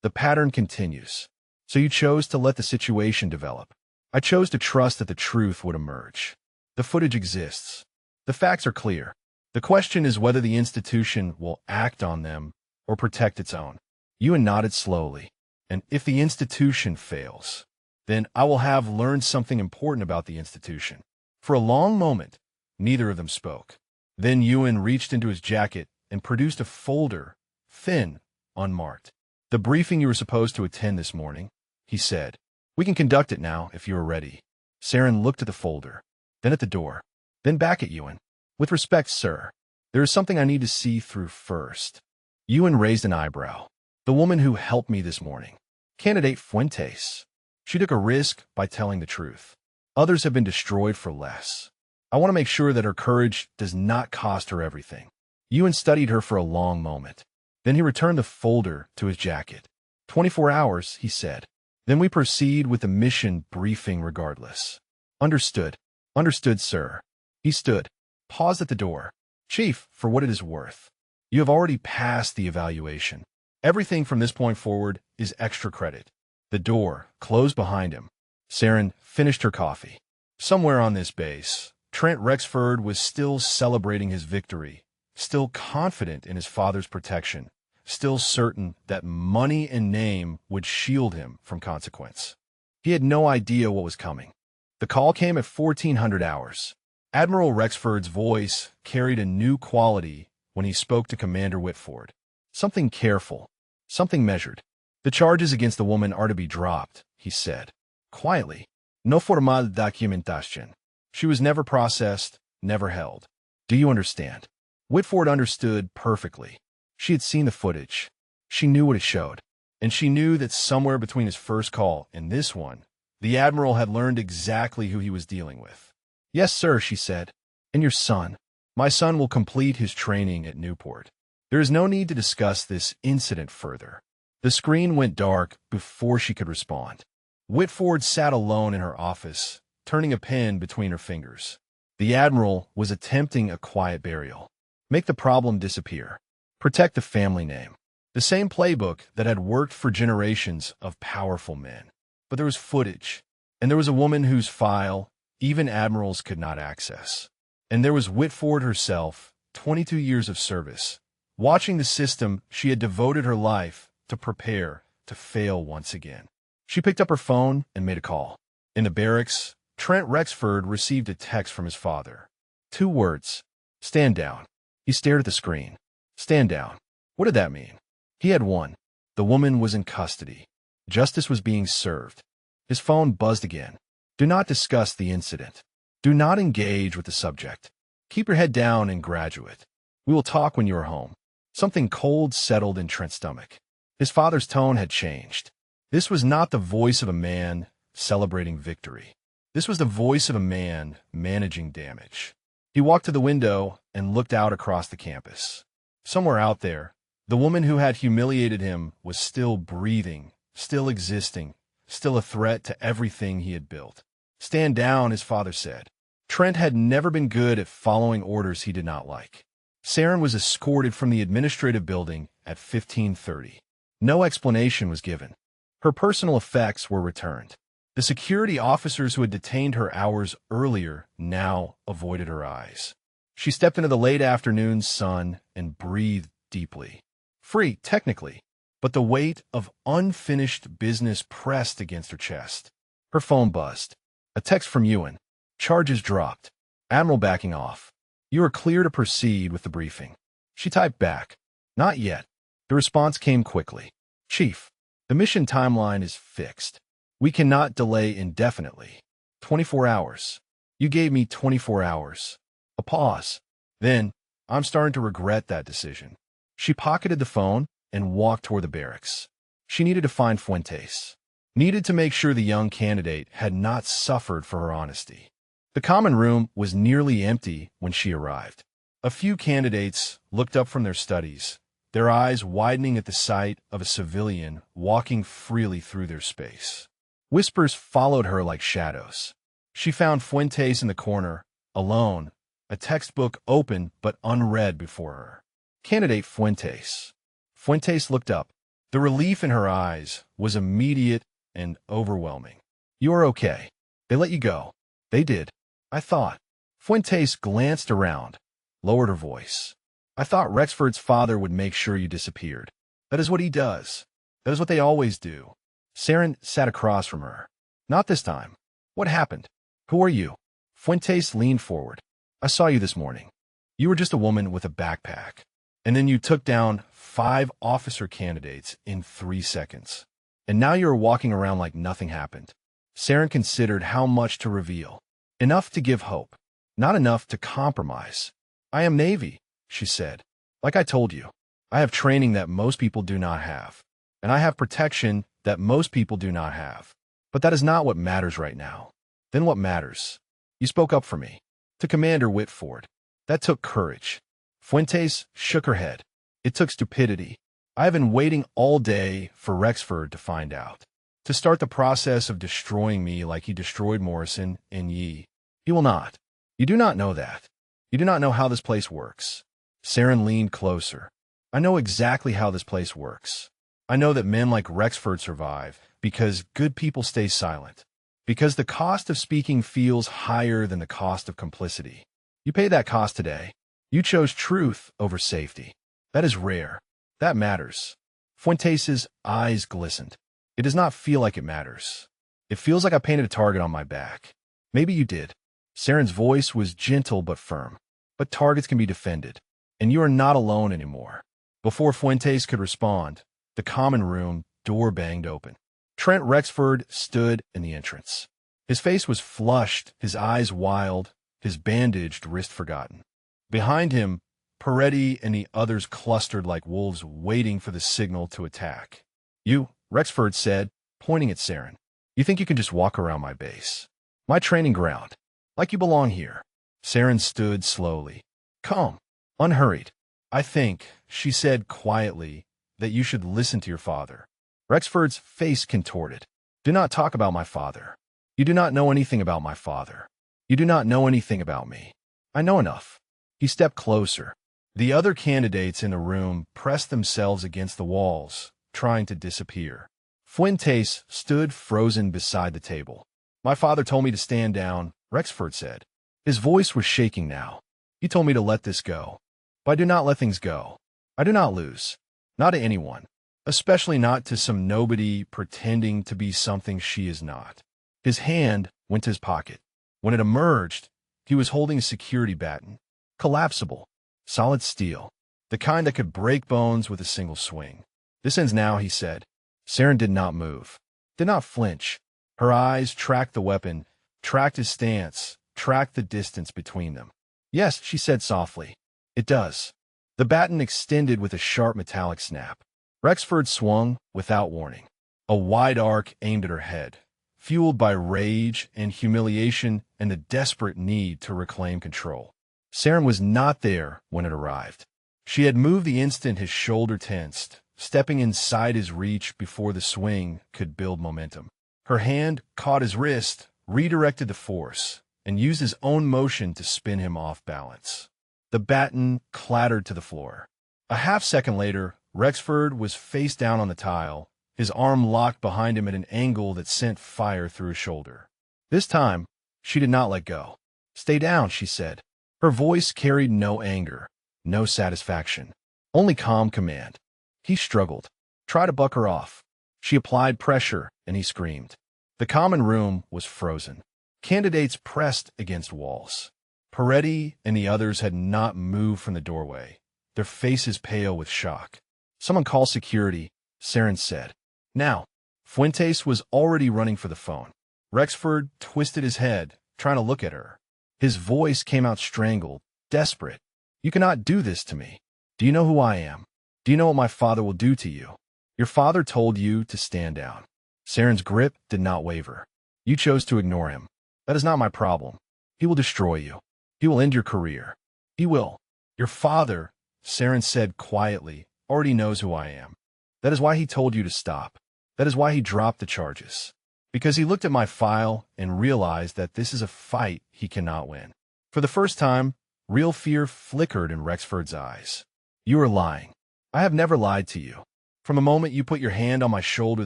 The pattern continues. So you chose to let the situation develop. I chose to trust that the truth would emerge. The footage exists. The facts are clear. The question is whether the institution will act on them or protect its own." Ewan nodded slowly. "And if the institution fails, then I will have learned something important about the institution." For a long moment, neither of them spoke. Then Ewan reached into his jacket and produced a folder, thin, unmarked. "The briefing you were supposed to attend this morning," he said. "We can conduct it now if you are ready." Saren looked at the folder, then at the door, then back at Ewan. "With respect, sir, there is something I need to see through first." Ewan raised an eyebrow. "The woman who helped me this morning. Candidate Fuentes. She took a risk by telling the truth. Others have been destroyed for less. I want to make sure that her courage does not cost her everything." Ewan studied her for a long moment. Then he returned the folder to his jacket. 24 hours, he said. "Then we proceed with the mission briefing regardless." "Understood." "Understood, sir." He stood, paused at the door. "Chief, for what it is worth, you have already passed the evaluation. Everything from this point forward is extra credit." The door closed behind him. Saren finished her coffee. Somewhere on this base, Trent Rexford was still celebrating his victory, still confident in his father's protection, still certain that money and name would shield him from consequence. He had no idea what was coming. The call came at 1400 hours. Admiral Rexford's voice carried a new quality when he spoke to Commander Whitford. Something careful, something measured. "The charges against the woman are to be dropped," he said. Quietly. "No formal documentation. She was never processed, never held. Do you understand?" Whitford understood perfectly. She had seen the footage. She knew what it showed. And she knew that somewhere between his first call and this one, the Admiral had learned exactly who he was dealing with. "Yes, sir," she said. "And your son?" "My son will complete his training at Newport. There is no need to discuss this incident further." The screen went dark before she could respond. Whitford sat alone in her office, turning a pen between her fingers. The Admiral was attempting a quiet burial. Make the problem disappear. Protect the family name. The same playbook that had worked for generations of powerful men. But there was footage, and there was a woman whose file even admirals could not access. And there was Whitford herself, 22 years of service, watching the system she had devoted her life to prepare to fail once again. She picked up her phone and made a call. In the barracks, Trent Rexford received a text from his father. 2 words. "Stand down." He stared at the screen. Stand down. What did that mean? He had won. The woman was in custody. Justice was being served. His phone buzzed again. Do not discuss the incident. Do not engage with the subject. Keep your head down and graduate. We will talk when you are home. Something cold settled in Trent's stomach. His father's tone had changed. This was not the voice of a man celebrating victory. This was the voice of a man managing damage. He walked to the window and looked out across the campus. Somewhere out there, the woman who had humiliated him was still breathing, still existing, still a threat to everything he had built. Stand down, his father said. Trent had never been good at following orders he did not like. Saren was escorted from the administrative building at 15:30. No explanation was given. Her personal effects were returned. The security officers who had detained her hours earlier now avoided her eyes. She stepped into the late afternoon sun and breathed deeply. Free, technically, but the weight of unfinished business pressed against her chest. Her phone buzzed. A text from Ewan. Charges dropped. Admiral backing off. You are clear to proceed with the briefing. She typed back. Not yet. The response came quickly. Chief, the mission timeline is fixed. We cannot delay indefinitely. 24 hours. You gave me 24 hours. A pause. Then, I'm starting to regret that decision. She pocketed the phone and walked toward the barracks. She needed to find Fuentes. Needed to make sure the young candidate had not suffered for her honesty. The common room was nearly empty when she arrived. A few candidates looked up from their studies, their eyes widening at the sight of a civilian walking freely through their space. Whispers followed her like shadows. She found Fuentes in the corner, alone, a textbook open but unread before her. Candidate Fuentes. Fuentes looked up. The relief in her eyes was immediate and overwhelming. You are okay. They let you go. They did. I thought. Fuentes glanced around, lowered her voice. I thought Rexford's father would make sure you disappeared. That is what he does. That is what they always do. Saren sat across from her. Not this time. What happened? Who are you? Fuentes leaned forward. I saw you this morning. You were just a woman with a backpack. And then you took down 5 officer candidates in 3 seconds. And now you are walking around like nothing happened. Saren considered how much to reveal. Enough to give hope. Not enough to compromise. I am Navy, she said. Like I told you, I have training that most people do not have. And I have protection that most people do not have. But that is not what matters right now. Then what matters? You spoke up for me. To Commander Whitford. That took courage. Fuentes shook her head. It took stupidity. I have been waiting all day for Rexford to find out. To start the process of destroying me like he destroyed Morrison and Yi. He will not. You do not know that. You do not know how this place works. Saren leaned closer. I know exactly how this place works. I know that men like Rexford survive because good people stay silent. Because the cost of speaking feels higher than the cost of complicity. You pay that cost today. You chose truth over safety. That is rare. That matters. Fuentes' eyes glistened. It does not feel like it matters. It feels like I painted a target on my back. Maybe you did. Saren's voice was gentle but firm. But targets can be defended. And you are not alone anymore. Before Fuentes could respond, the common room door banged open. Trent Rexford stood in the entrance. His face was flushed, his eyes wild, his bandaged wrist forgotten. Behind him, Peretti and the others clustered like wolves waiting for the signal to attack. You, Rexford said, pointing at Saren. You think you can just walk around my base? My training ground. Like you belong here. Saren stood slowly. Calm, unhurried. I think, she said quietly, that you should listen to your father. Rexford's face contorted. Do not talk about my father. You do not know anything about my father. You do not know anything about me. I know enough. He stepped closer. The other candidates in the room pressed themselves against the walls, trying to disappear. Fuentes stood frozen beside the table. My father told me to stand down, Rexford said. His voice was shaking now. He told me to let this go. But I do not let things go. I do not lose. Not to anyone. Especially not to some nobody pretending to be something she is not. His hand went to his pocket. When it emerged, he was holding a security baton. Collapsible. Solid steel. The kind that could break bones with a single swing. This ends now, he said. Saren did not move. Did not flinch. Her eyes tracked the weapon, tracked his stance, tracked the distance between them. Yes, she said softly. It does. The baton extended with a sharp metallic snap. Rexford swung without warning. A wide arc aimed at her head, fueled by rage and humiliation and the desperate need to reclaim control. Saren was not there when it arrived. She had moved the instant his shoulder tensed, stepping inside his reach before the swing could build momentum. Her hand caught his wrist, redirected the force, and used his own motion to spin him off balance. The baton clattered to the floor. A half-second later, Rexford was face down on the tile, his arm locked behind him at an angle that sent fire through his shoulder. This time, she did not let go. "Stay down," she said. Her voice carried no anger, no satisfaction, only calm command. He struggled. Try to buck her off. She applied pressure, and he screamed. The common room was frozen. Candidates pressed against walls. Peretti and the others had not moved from the doorway, their faces pale with shock. "Someone call security," Saren said. Now, Fuentes was already running for the phone. Rexford twisted his head, trying to look at her. His voice came out strangled, desperate. "You cannot do this to me. Do you know who I am? Do you know what my father will do to you? Your father told you to stand down." Saren's grip did not waver. "You chose to ignore him. That is not my problem. He will destroy you. He will end your career. He will." "Your father," Saren said quietly, "already knows who I am. That is why he told you to stop. That is why he dropped the charges. Because he looked at my file and realized that this is a fight he cannot win." For the first time, real fear flickered in Rexford's eyes. "You are lying. I have never lied to you. From the moment you put your hand on my shoulder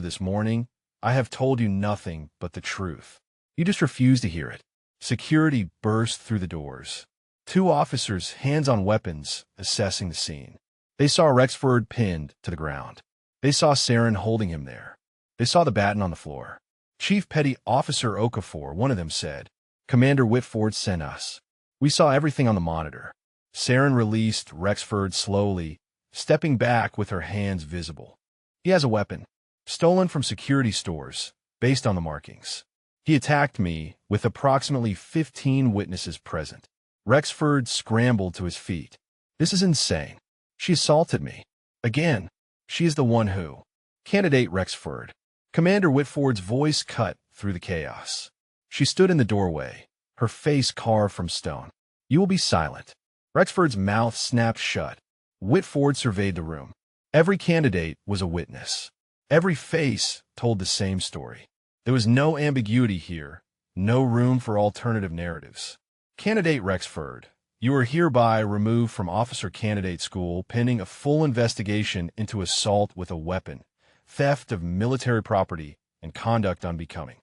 this morning, I have told you nothing but the truth. You just refuse to hear it." Security burst through the doors. 2 officers, hands on weapons, assessing the scene. They saw Rexford pinned to the ground. They saw Saren holding him there. They saw the baton on the floor. Chief Petty Officer Okafor, one of them, said, "Commander Whitford sent us. We saw everything on the monitor." Saren released Rexford slowly, stepping back with her hands visible. "He has a weapon, stolen from security stores, based on the markings. He attacked me with approximately 15 witnesses present." Rexford scrambled to his feet. "This is insane. She assaulted me. Again. She is the one who—" "Candidate Rexford." Commander Whitford's voice cut through the chaos. She stood in the doorway, her face carved from stone. "You will be silent." Rexford's mouth snapped shut. Whitford surveyed the room. Every candidate was a witness. Every face told the same story. There was no ambiguity here, no room for alternative narratives. "Candidate Rexford, you are hereby removed from Officer Candidate School pending a full investigation into assault with a weapon, theft of military property, and conduct unbecoming.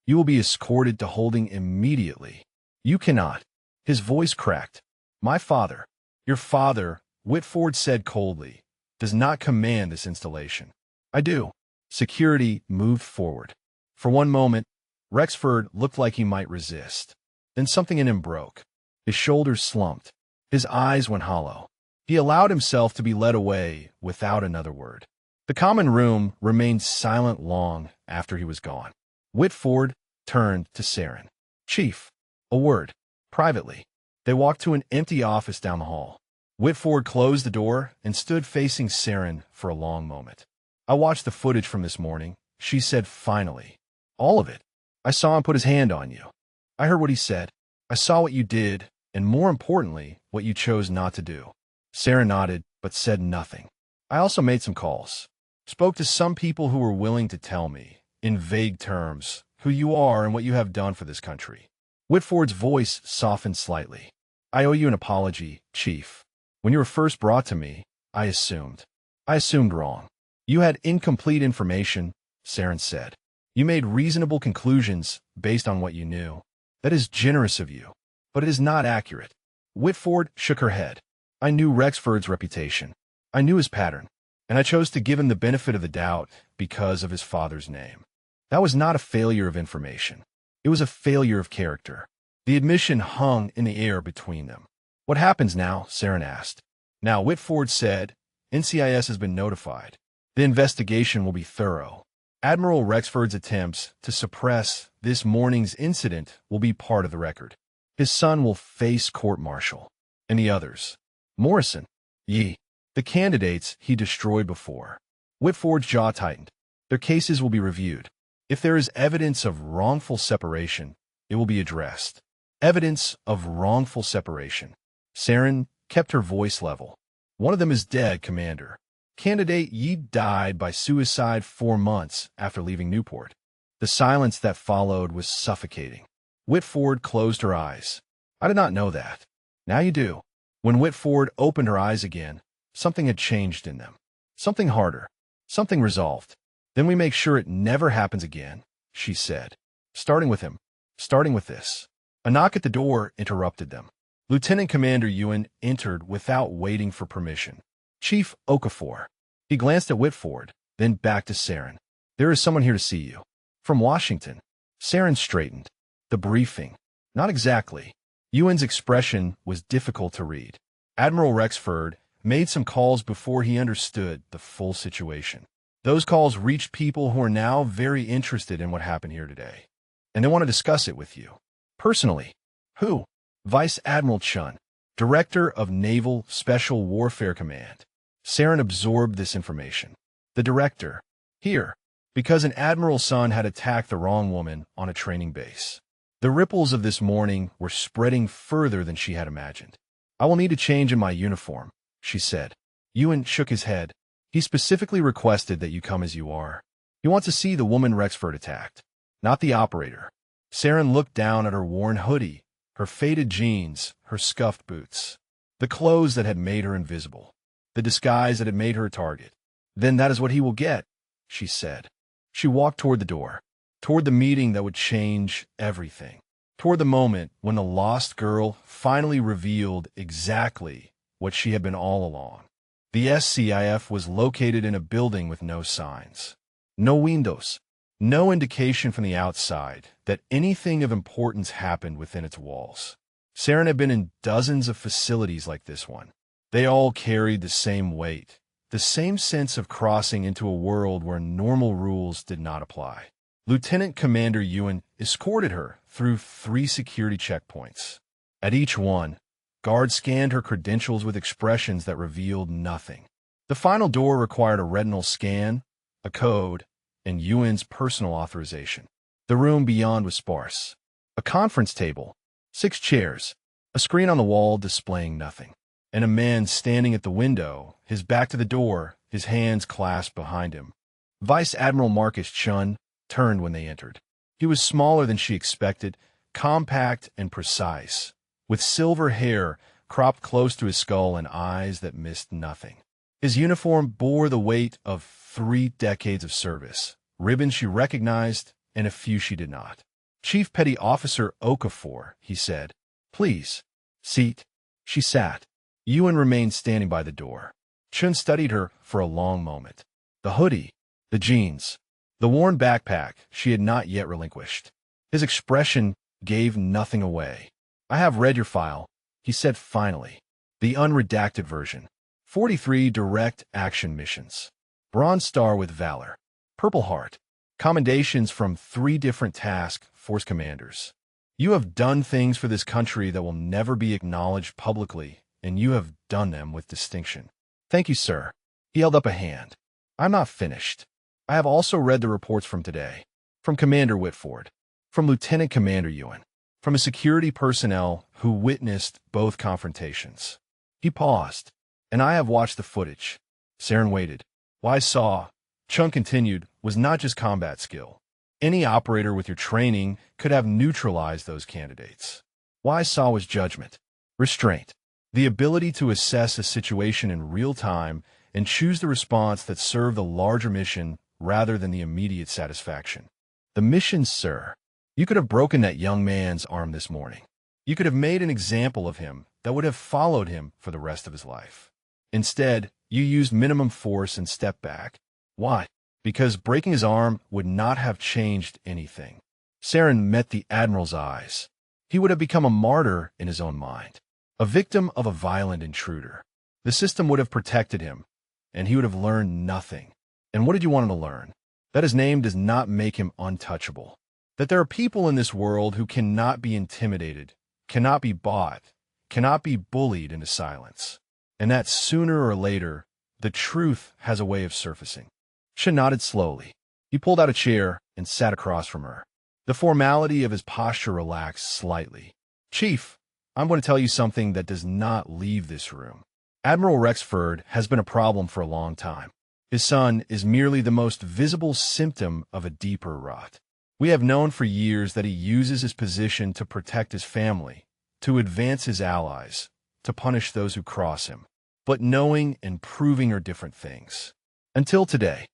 You will be escorted to holding immediately." "You cannot." His voice cracked. "My father, your father," Whitford said coldly, "does not command this installation." "I do." Security moved forward. For one moment, Rexford looked like he might resist. Then something in him broke. His shoulders slumped. His eyes went hollow. He allowed himself to be led away without another word. The common room remained silent long after he was gone. Whitford turned to Saren. "Chief, a word. Privately." They walked to an empty office down the hall. Whitford closed the door and stood facing Saren for a long moment. "I watched the footage from this morning," she said finally. "All of it. I saw him put his hand on you. I heard what he said. I saw what you did, and more importantly, what you chose not to do." Saren nodded, but said nothing. "I also made some calls. Spoke to some people who were willing to tell me, in vague terms, who you are and what you have done for this country." Whitford's voice softened slightly. "I owe you an apology, Chief. When you were first brought to me, I assumed. I assumed wrong. You had incomplete information," Saren said. "You made reasonable conclusions based on what you knew. That is generous of you, but it is not accurate." Whitford shook her head. "I knew Rexford's reputation. I knew his pattern, and I chose to give him the benefit of the doubt because of his father's name. That was not a failure of information. It was a failure of character." The admission hung in the air between them. "What happens now?" Saren asked. "Now," Whitford said, "NCIS has been notified. The investigation will be thorough. Admiral Rexford's attempts to suppress this morning's incident will be part of the record. His son will face court-martial. And the others. Morrison. Yee. The candidates he destroyed before. Whitford's jaw tightened. Their cases will be reviewed. If there is evidence of wrongful separation, it will be addressed. Evidence of wrongful separation. Saren kept her voice level. One of them is dead, Commander. Candidate Yee died by suicide 4 months after leaving Newport. The silence that followed was suffocating. Whitford closed her eyes. I did not know that. Now you do. When Whitford opened her eyes again, something had changed in them. Something harder. Something resolved. Then we make sure it never happens again, she said. Starting with him. Starting with this. A knock at the door interrupted them. Lieutenant Commander Ewan entered without waiting for permission. Chief Okafor. He glanced at Whitford, then back to Saren. There is someone here to see you. From Washington. Saren straightened. The briefing. Not exactly. Ewan's expression was difficult to read. Admiral Rexford made some calls before he understood the full situation. Those calls reached people who are now very interested in what happened here today. And they want to discuss it with you. Personally. Who? Vice Admiral Chun, Director of Naval Special Warfare Command. Saren absorbed this information. The director. Here. Because an admiral's son had attacked the wrong woman on a training base. The ripples of this morning were spreading further than she had imagined. I will need a change in my uniform, she said. Ewan shook his head. He specifically requested that you come as you are. He wants to see the woman Rexford attacked, not the operator. Saren looked down at her worn hoodie, her faded jeans, her scuffed boots. The clothes that had made her invisible. The disguise that had made her a target. Then that is what he will get, she said. She walked toward the door. Toward the meeting that would change everything. Toward the moment when the lost girl finally revealed exactly what she had been all along. The SCIF was located in a building with no signs. No windows. No indication from the outside that anything of importance happened within its walls. Saren had been in dozens of facilities like this one. They all carried the same weight, the same sense of crossing into a world where normal rules did not apply. Lieutenant Commander Ewan escorted her through 3 security checkpoints. At each one, guards scanned her credentials with expressions that revealed nothing. The final door required a retinal scan, a code, and Ewan's personal authorization. The room beyond was sparse. A conference table, 6 chairs, a screen on the wall displaying nothing, and a man standing at the window, his back to the door, his hands clasped behind him. Vice Admiral Marcus Chun turned when they entered. He was smaller than she expected, compact and precise, with silver hair cropped close to his skull and eyes that missed nothing. His uniform bore the weight of 3 decades of service, ribbons she recognized and a few she did not. Chief Petty Officer Okafor, he said. Please. Seat. She sat. Ewan remained standing by the door. Chun studied her for a long moment. The hoodie, the jeans, the worn backpack she had not yet relinquished. His expression gave nothing away. I have read your file, he said finally. The unredacted version. 43 direct action missions. Bronze Star with Valor. Purple Heart. Commendations from 3 different task force commanders. You have done things for this country that will never be acknowledged publicly, and you have done them with distinction. Thank you, sir. He held up a hand. I'm not finished. I have also read the reports from today. From Commander Whitford. From Lieutenant Commander Ewan. From a security personnel who witnessed both confrontations. He paused. And I have watched the footage. Saren waited. What I saw, Chun continued, was not just combat skill. Any operator with your training could have neutralized those candidates. What I saw was judgment, restraint, the ability to assess a situation in real time and choose the response that served the larger mission rather than the immediate satisfaction. The mission, sir. You could have broken that young man's arm this morning. You could have made an example of him that would have followed him for the rest of his life. Instead, you used minimum force and stepped back. Why? Because breaking his arm would not have changed anything. Saren met the Admiral's eyes. He would have become a martyr in his own mind, a victim of a violent intruder. The system would have protected him, and he would have learned nothing. And what did you want him to learn? that his name does not make him untouchable, that there are people in this world who cannot be intimidated, cannot be bought, cannot be bullied into silence, and that sooner or later, the truth has a way of surfacing. Chen nodded slowly. He pulled out a chair and sat across from her. The formality of his posture relaxed slightly. Chief, I'm going to tell you something that does not leave this room. Admiral Rexford has been a problem for a long time. His son is merely the most visible symptom of a deeper rot. We have known for years that he uses his position to protect his family, to advance his allies, to punish those who cross him. But knowing and proving are different things. Until today,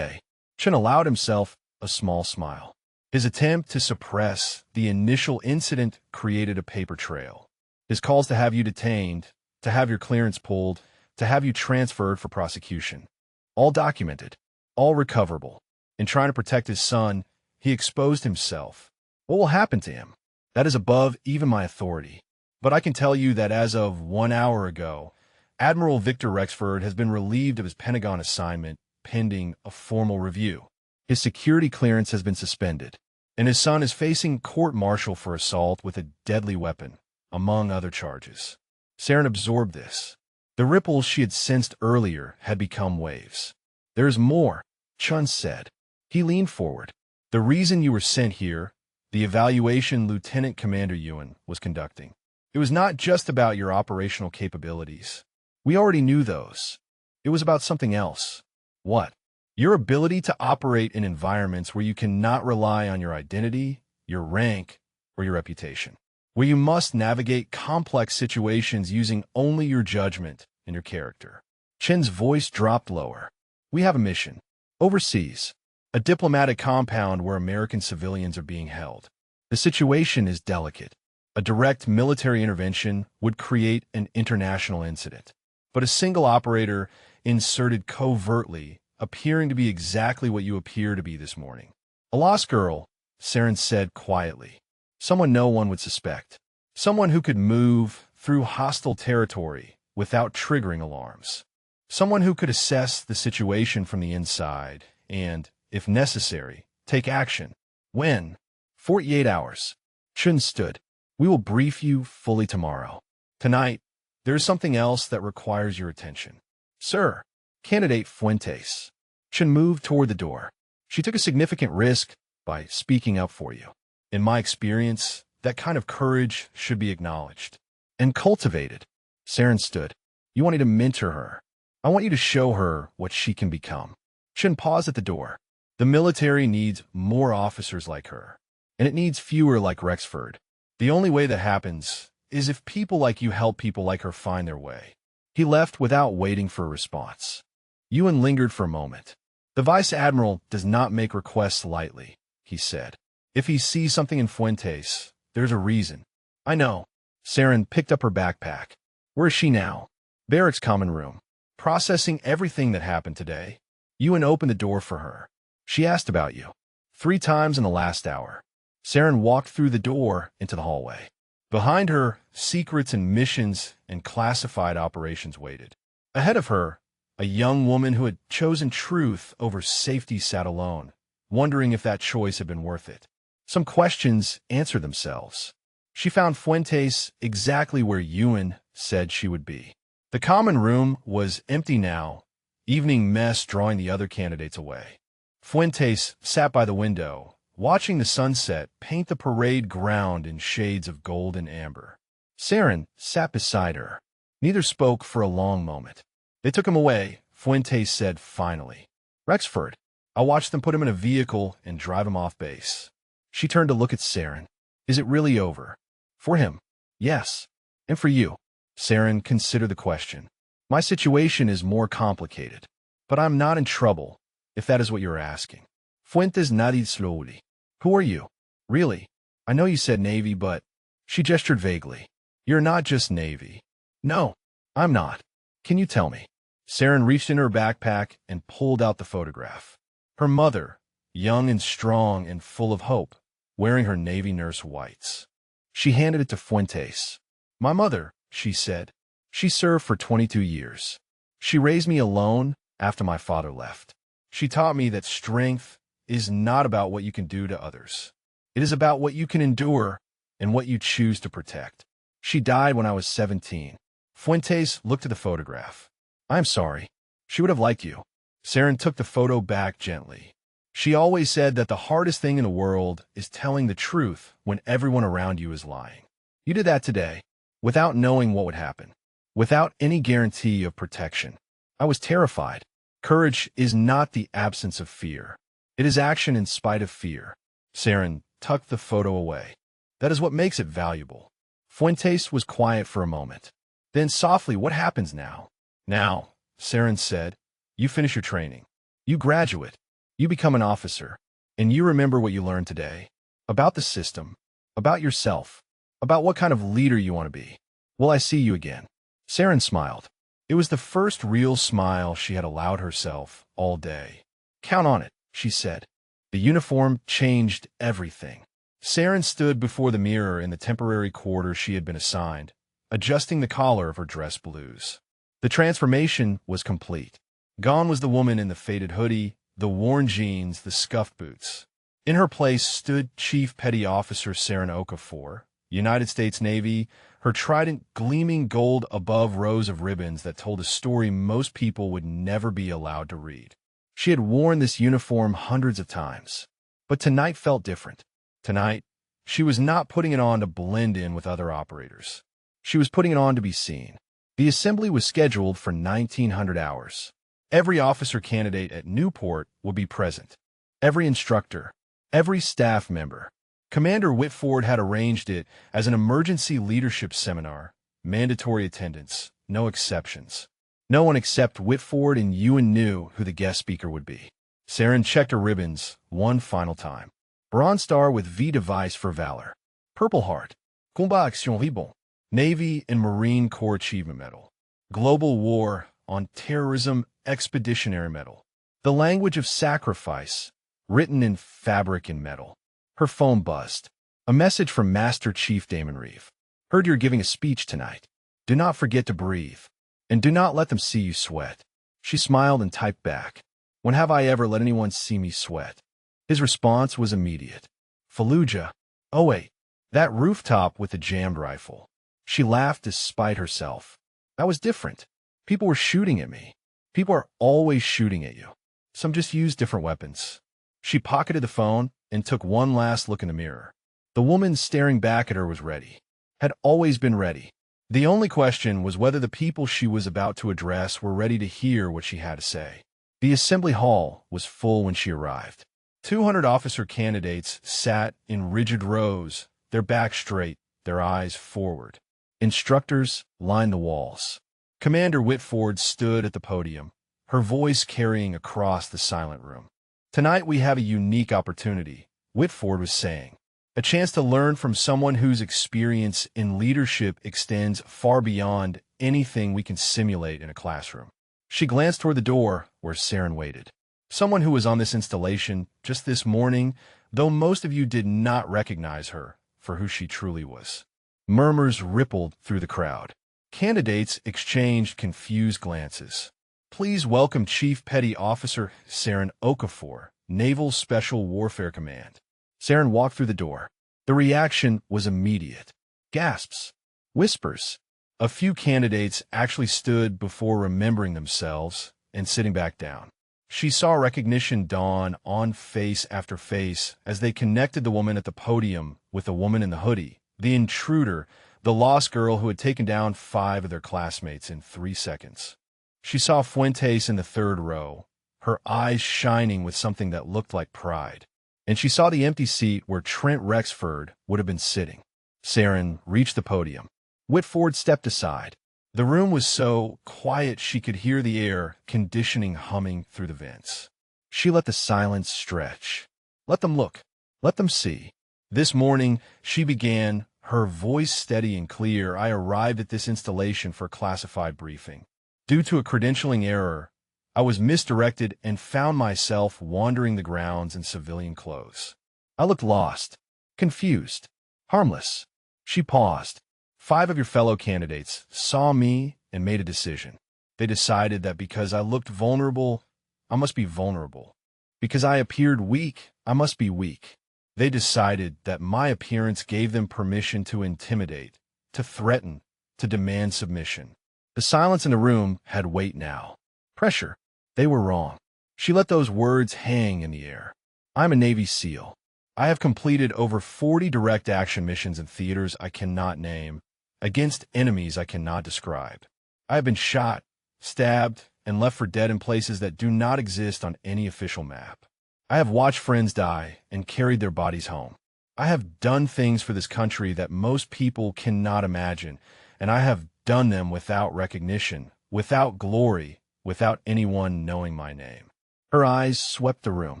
Chen allowed himself a small smile. His attempt to suppress the initial incident created a paper trail. His calls to have you detained, to have your clearance pulled, to have you transferred for prosecution. All documented, all recoverable. In trying to protect his son, he exposed himself. What will happen to him? That is above even my authority. But I can tell you that as of 1 hour ago, Admiral Victor Rexford has been relieved of his Pentagon assignment pending a formal review. His security clearance has been suspended, and his son is facing court-martial for assault with a deadly weapon, among other charges. Saren absorbed this. The ripples she had sensed earlier had become waves. There is more, Chun said. He leaned forward. The reason you were sent here, the evaluation Lieutenant Commander Yuan was conducting. It was not just about your operational capabilities. We already knew those. It was about something else. What? Your ability to operate in environments where you cannot rely on your identity, your rank, or your reputation. Where you must navigate complex situations using only your judgment and your character. Chen's voice dropped lower. We have a mission. Overseas. A diplomatic compound where American civilians are being held. The situation is delicate. A direct military intervention would create an international incident. But a single operator inserted covertly, appearing to be exactly what you appear to be this morning. A lost girl, Saren said quietly. Someone no one would suspect. Someone who could move through hostile territory without triggering alarms. Someone who could assess the situation from the inside and, if necessary, take action. When? 48 hours. Chun stood. We will brief you fully tomorrow. Tonight, there is something else that requires your attention. Sir, Candidate Fuentes. Chun moved toward the door. She took a significant risk by speaking up for you. In my experience, that kind of courage should be acknowledged and cultivated. Saren stood. You want me to mentor her. I want you to show her what she can become. Chun paused at the door. The military needs more officers like her, and it needs fewer like Rexford. The only way that happens is if people like you help people like her find their way. He left without waiting for a response. Yuan lingered for a moment. The Vice Admiral does not make requests lightly, he said. If he sees something in Fuentes, there's a reason. I know. Saren picked up her backpack. Where is she now? Barracks common room. Processing everything that happened today. Yuan opened the door for her. She asked about you. 3 times in the last hour. Saren walked through the door into the hallway. Behind her, secrets and missions and classified operations waited. Ahead of her, a young woman who had chosen truth over safety sat alone, wondering if that choice had been worth it. Some questions answered themselves. She found Fuentes exactly where Yuan said she would be. The common room was empty now, evening mess drawing the other candidates away. Fuentes sat by the window, watching the sunset paint the parade ground in shades of gold and amber. Saren sat beside her. Neither spoke for a long moment. They took him away, Fuentes said finally. Rexford. I'll watch them put him in a vehicle and drive him off base. She turned to look at Saren. Is it really over? For him? Yes. And for you? Saren considered the question. My situation is more complicated, but I'm not in trouble, if that is what you're asking. Fuentes nodded slowly. Who are you? Really? I know you said Navy, but... She gestured vaguely. You're not just Navy. No, I'm not. Can you tell me? Saren reached in her backpack and pulled out the photograph. Her mother, young and strong and full of hope, wearing her Navy nurse whites. She handed it to Fuentes. My mother, she said. She served for 22 years. She raised me alone after my father left. She taught me that strength is not about what you can do to others. It is about what you can endure and what you choose to protect. She died when I was 17. Fuentes looked at the photograph. I'm sorry. She would have liked you. Saren took the photo back gently. She always said that the hardest thing in the world is telling the truth when everyone around you is lying. You did that today, without knowing what would happen, without any guarantee of protection. I was terrified. Courage is not the absence of fear. It is action in spite of fear. Saren tucked the photo away. That is what makes it valuable. Fuentes was quiet for a moment. Then softly, what happens now? Now, Saren said, you finish your training. You graduate. You become an officer. And you remember what you learned today. About the system. About yourself. About what kind of leader you want to be. Will I see you again? Saren smiled. It was the first real smile she had allowed herself all day. Count on it, she said. The uniform changed everything. Saren stood before the mirror in the temporary quarters she had been assigned, adjusting the collar of her dress blues. The transformation was complete. Gone was the woman in the faded hoodie, the worn jeans, the scuffed boots. In her place stood Chief Petty Officer Saren Okafor, United States Navy, her trident gleaming gold above rows of ribbons that told a story most people would never be allowed to read. She had worn this uniform hundreds of times, but tonight felt different. Tonight, she was not putting it on to blend in with other operators. She was putting it on to be seen. The assembly was scheduled for 1900 hours. Every officer candidate at Newport would be present. Every instructor, every staff member. Commander Whitford had arranged it as an emergency leadership seminar, mandatory attendance, no exceptions. No one except Whitford and Ewan knew who the guest speaker would be. Saren checked her ribbons one final time. Bronze Star with V device for valor. Purple Heart. Combat Action Ribbon. Navy and Marine Corps Achievement Medal. Global War on Terrorism Expeditionary Medal. The Language of Sacrifice, written in fabric and metal. Her phone buzzed. A message from Master Chief Damon Reeve. Heard you're giving a speech tonight. Do not forget to breathe. And do not let them see you sweat. She smiled and typed back. When have I ever let anyone see me sweat? His response was immediate. Fallujah. Oh wait, that rooftop with the jammed rifle. She laughed despite herself. That was different. People were shooting at me. People are always shooting at you. Some just use different weapons. She pocketed the phone and took one last look in the mirror. The woman staring back at her was ready. Had always been ready. The only question was whether the people she was about to address were ready to hear what she had to say. The assembly hall was full when she arrived. 200 officer candidates sat in rigid rows, their backs straight, their eyes forward. Instructors lined the walls. Commander Whitford stood at the podium, her voice carrying across the silent room. Tonight we have a unique opportunity, Whitford was saying. A chance to learn from someone whose experience in leadership extends far beyond anything we can simulate in a classroom. She glanced toward the door where Saren waited. Someone who was on this installation just this morning, though most of you did not recognize her for who she truly was. Murmurs rippled through the crowd. Candidates exchanged confused glances. Please welcome Chief Petty Officer Saren Okafor, Naval Special Warfare Command. Saren walked through the door. The reaction was immediate. Gasps. Whispers. A few candidates actually stood before remembering themselves and sitting back down. She saw recognition dawn on face after face as they connected the woman at the podium with the woman in the hoodie, the intruder, the lost girl who had taken down 5 of their classmates in 3 seconds. She saw Fuentes in the third row, her eyes shining with something that looked like pride. And she saw the empty seat where Trent Rexford would have been sitting. Saren reached the podium. Whitford stepped aside. The room was so quiet she could hear the air conditioning humming through the vents. She let the silence stretch. Let them look. Let them see. This morning, she began, her voice steady and clear. I arrived at this installation for classified briefing. Due to a credentialing error, I was misdirected and found myself wandering the grounds in civilian clothes. I looked lost, confused, harmless. She paused. 5 of your fellow candidates saw me and made a decision. They decided that because I looked vulnerable, I must be vulnerable. Because I appeared weak, I must be weak. They decided that my appearance gave them permission to intimidate, to threaten, to demand submission. The silence in the room had weight now. Pressure. They were wrong. She let those words hang in the air. I'm a Navy SEAL. I have completed over 40 direct action missions in theaters I cannot name, against enemies I cannot describe. I have been shot, stabbed, and left for dead in places that do not exist on any official map. I have watched friends die and carried their bodies home. I have done things for this country that most people cannot imagine, and I have done them without recognition, without glory, without anyone knowing my name. Her eyes swept the room.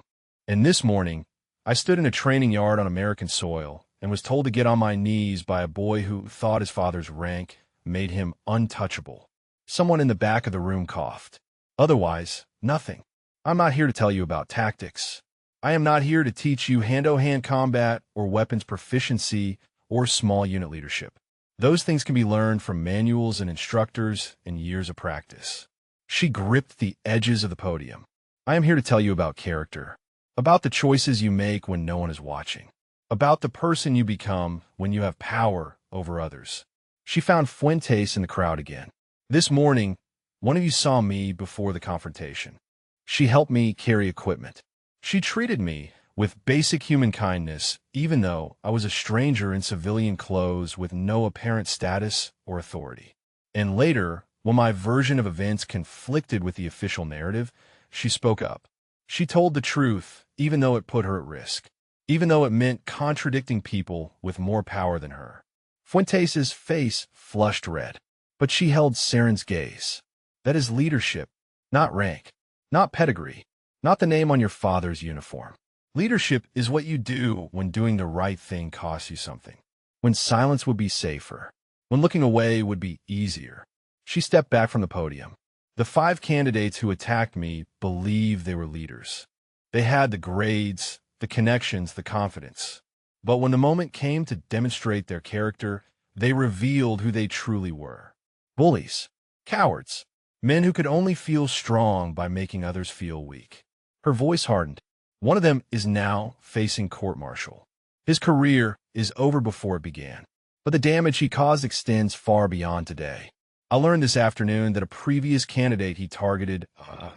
And this morning, I stood in a training yard on American soil and was told to get on my knees by a boy who thought his father's rank made him untouchable. Someone in the back of the room coughed. Otherwise, nothing. I'm not here to tell you about tactics. I am not here to teach you hand-to-hand combat or weapons proficiency or small unit leadership. Those things can be learned from manuals and instructors and years of practice. She gripped the edges of the podium. I am here to tell you about character, about the choices you make when no one is watching, about the person you become when you have power over others. She found Fuentes in the crowd again. This morning, one of you saw me before the confrontation. She helped me carry equipment. She treated me with basic human kindness, even though I was a stranger in civilian clothes with no apparent status or authority. And later, when my version of events conflicted with the official narrative, she spoke up. She told the truth, even though it put her at risk, even though it meant contradicting people with more power than her. Fuentes' face flushed red, but she held Saren's gaze. That is leadership, not rank, not pedigree, not the name on your father's uniform. Leadership is what you do when doing the right thing costs you something, when silence would be safer, when looking away would be easier. She stepped back from the podium. The 5 candidates who attacked me believed they were leaders. They had the grades, the connections, the confidence. But when the moment came to demonstrate their character, they revealed who they truly were. Bullies, cowards, men who could only feel strong by making others feel weak. Her voice hardened. One of them is now facing court-martial. His career is over before it began, but the damage he caused extends far beyond today. I learned this afternoon that a previous candidate he targeted,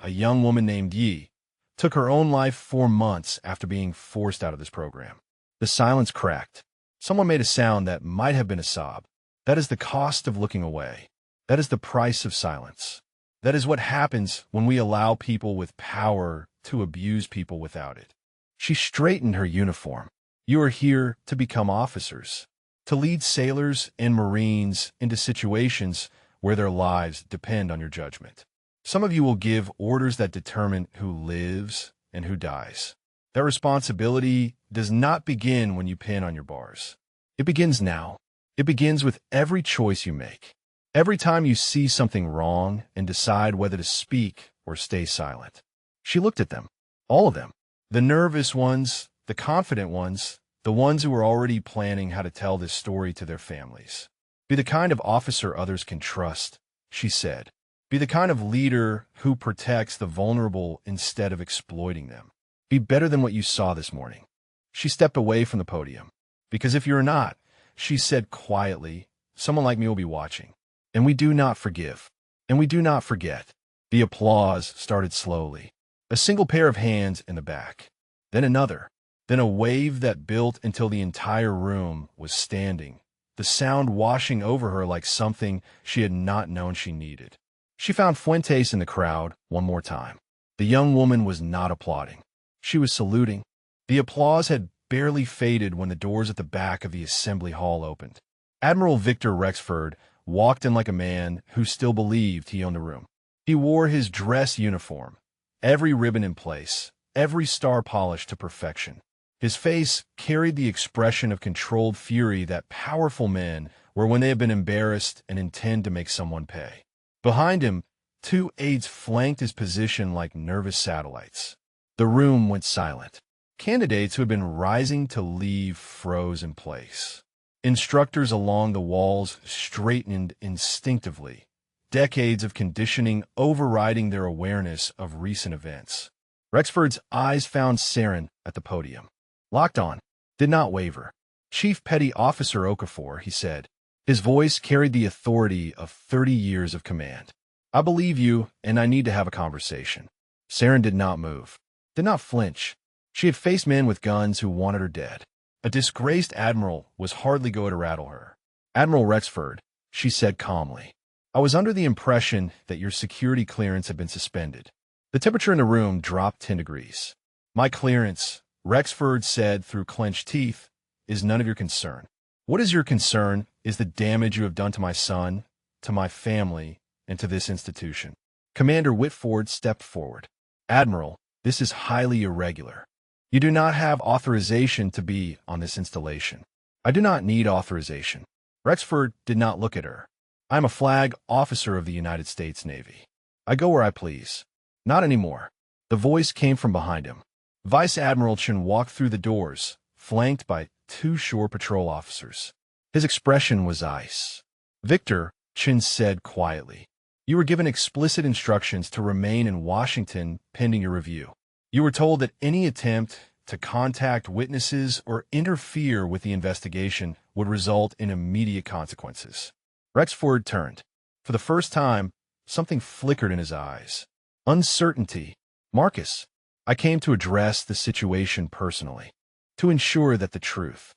a young woman named Yi, took her own life 4 months after being forced out of this program. The silence cracked. Someone made a sound that might have been a sob. That is the cost of looking away. That is the price of silence. That is what happens when we allow people with power to abuse people without it. She straightened her uniform. You are here to become officers, to lead sailors and Marines into situations where their lives depend on your judgment. Some of you will give orders that determine who lives and who dies. That responsibility does not begin when you pin on your bars. It begins now. It begins with every choice you make. Every time you see something wrong and decide whether to speak or stay silent. She looked at them, all of them, the nervous ones, the confident ones, the ones who were already planning how to tell this story to their families. Be the kind of officer others can trust, she said. Be the kind of leader who protects the vulnerable instead of exploiting them. Be better than what you saw this morning. She stepped away from the podium. Because if you're not, she said quietly, someone like me will be watching. And we do not forgive. And we do not forget. The applause started slowly. A single pair of hands in the back. Then another. Then a wave that built until the entire room was standing, the sound washing over her like something she had not known she needed. She found Fuentes in the crowd one more time. The young woman was not applauding. She was saluting. The applause had barely faded when the doors at the back of the assembly hall opened. Admiral Victor Rexford walked in like a man who still believed he owned the room. He wore his dress uniform, every ribbon in place, every star polished to perfection. His face carried the expression of controlled fury that powerful men wear when they have been embarrassed and intend to make someone pay. Behind him, 2 aides flanked his position like nervous satellites. The room went silent. Candidates who had been rising to leave froze in place. Instructors along the walls straightened instinctively, decades of conditioning overriding their awareness of recent events. Rexford's eyes found Saren at the podium. Locked on, did not waver. "Chief Petty Officer Okafor," he said. His voice carried the authority of 30 years of command. "I believe you, and I need to have a conversation." Saren did not move, did not flinch. She had faced men with guns who wanted her dead. A disgraced admiral was hardly going to rattle her. "Admiral Rexford," she said calmly, "I was under the impression that your security clearance had been suspended." The temperature in the room dropped 10 degrees. "My clearance," Rexford said through clenched teeth, "is none of your concern. What is your concern is the damage you have done to my son, to my family, and to this institution." Commander Whitford stepped forward. "Admiral, this is highly irregular. You do not have authorization to be on this installation." "I do not need authorization." Rexford did not look at her. "I am a flag officer of the United States Navy. I go where I please." "Not anymore." The voice came from behind him. Vice Admiral Chen walked through the doors, flanked by 2 shore patrol officers. His expression was ice. "Victor," Chen said quietly, "you were given explicit instructions to remain in Washington pending your review. You were told that any attempt to contact witnesses or interfere with the investigation would result in immediate consequences." Rexford turned. For the first time, something flickered in his eyes. Uncertainty. "Marcus, I came to address the situation personally, to ensure that the truth.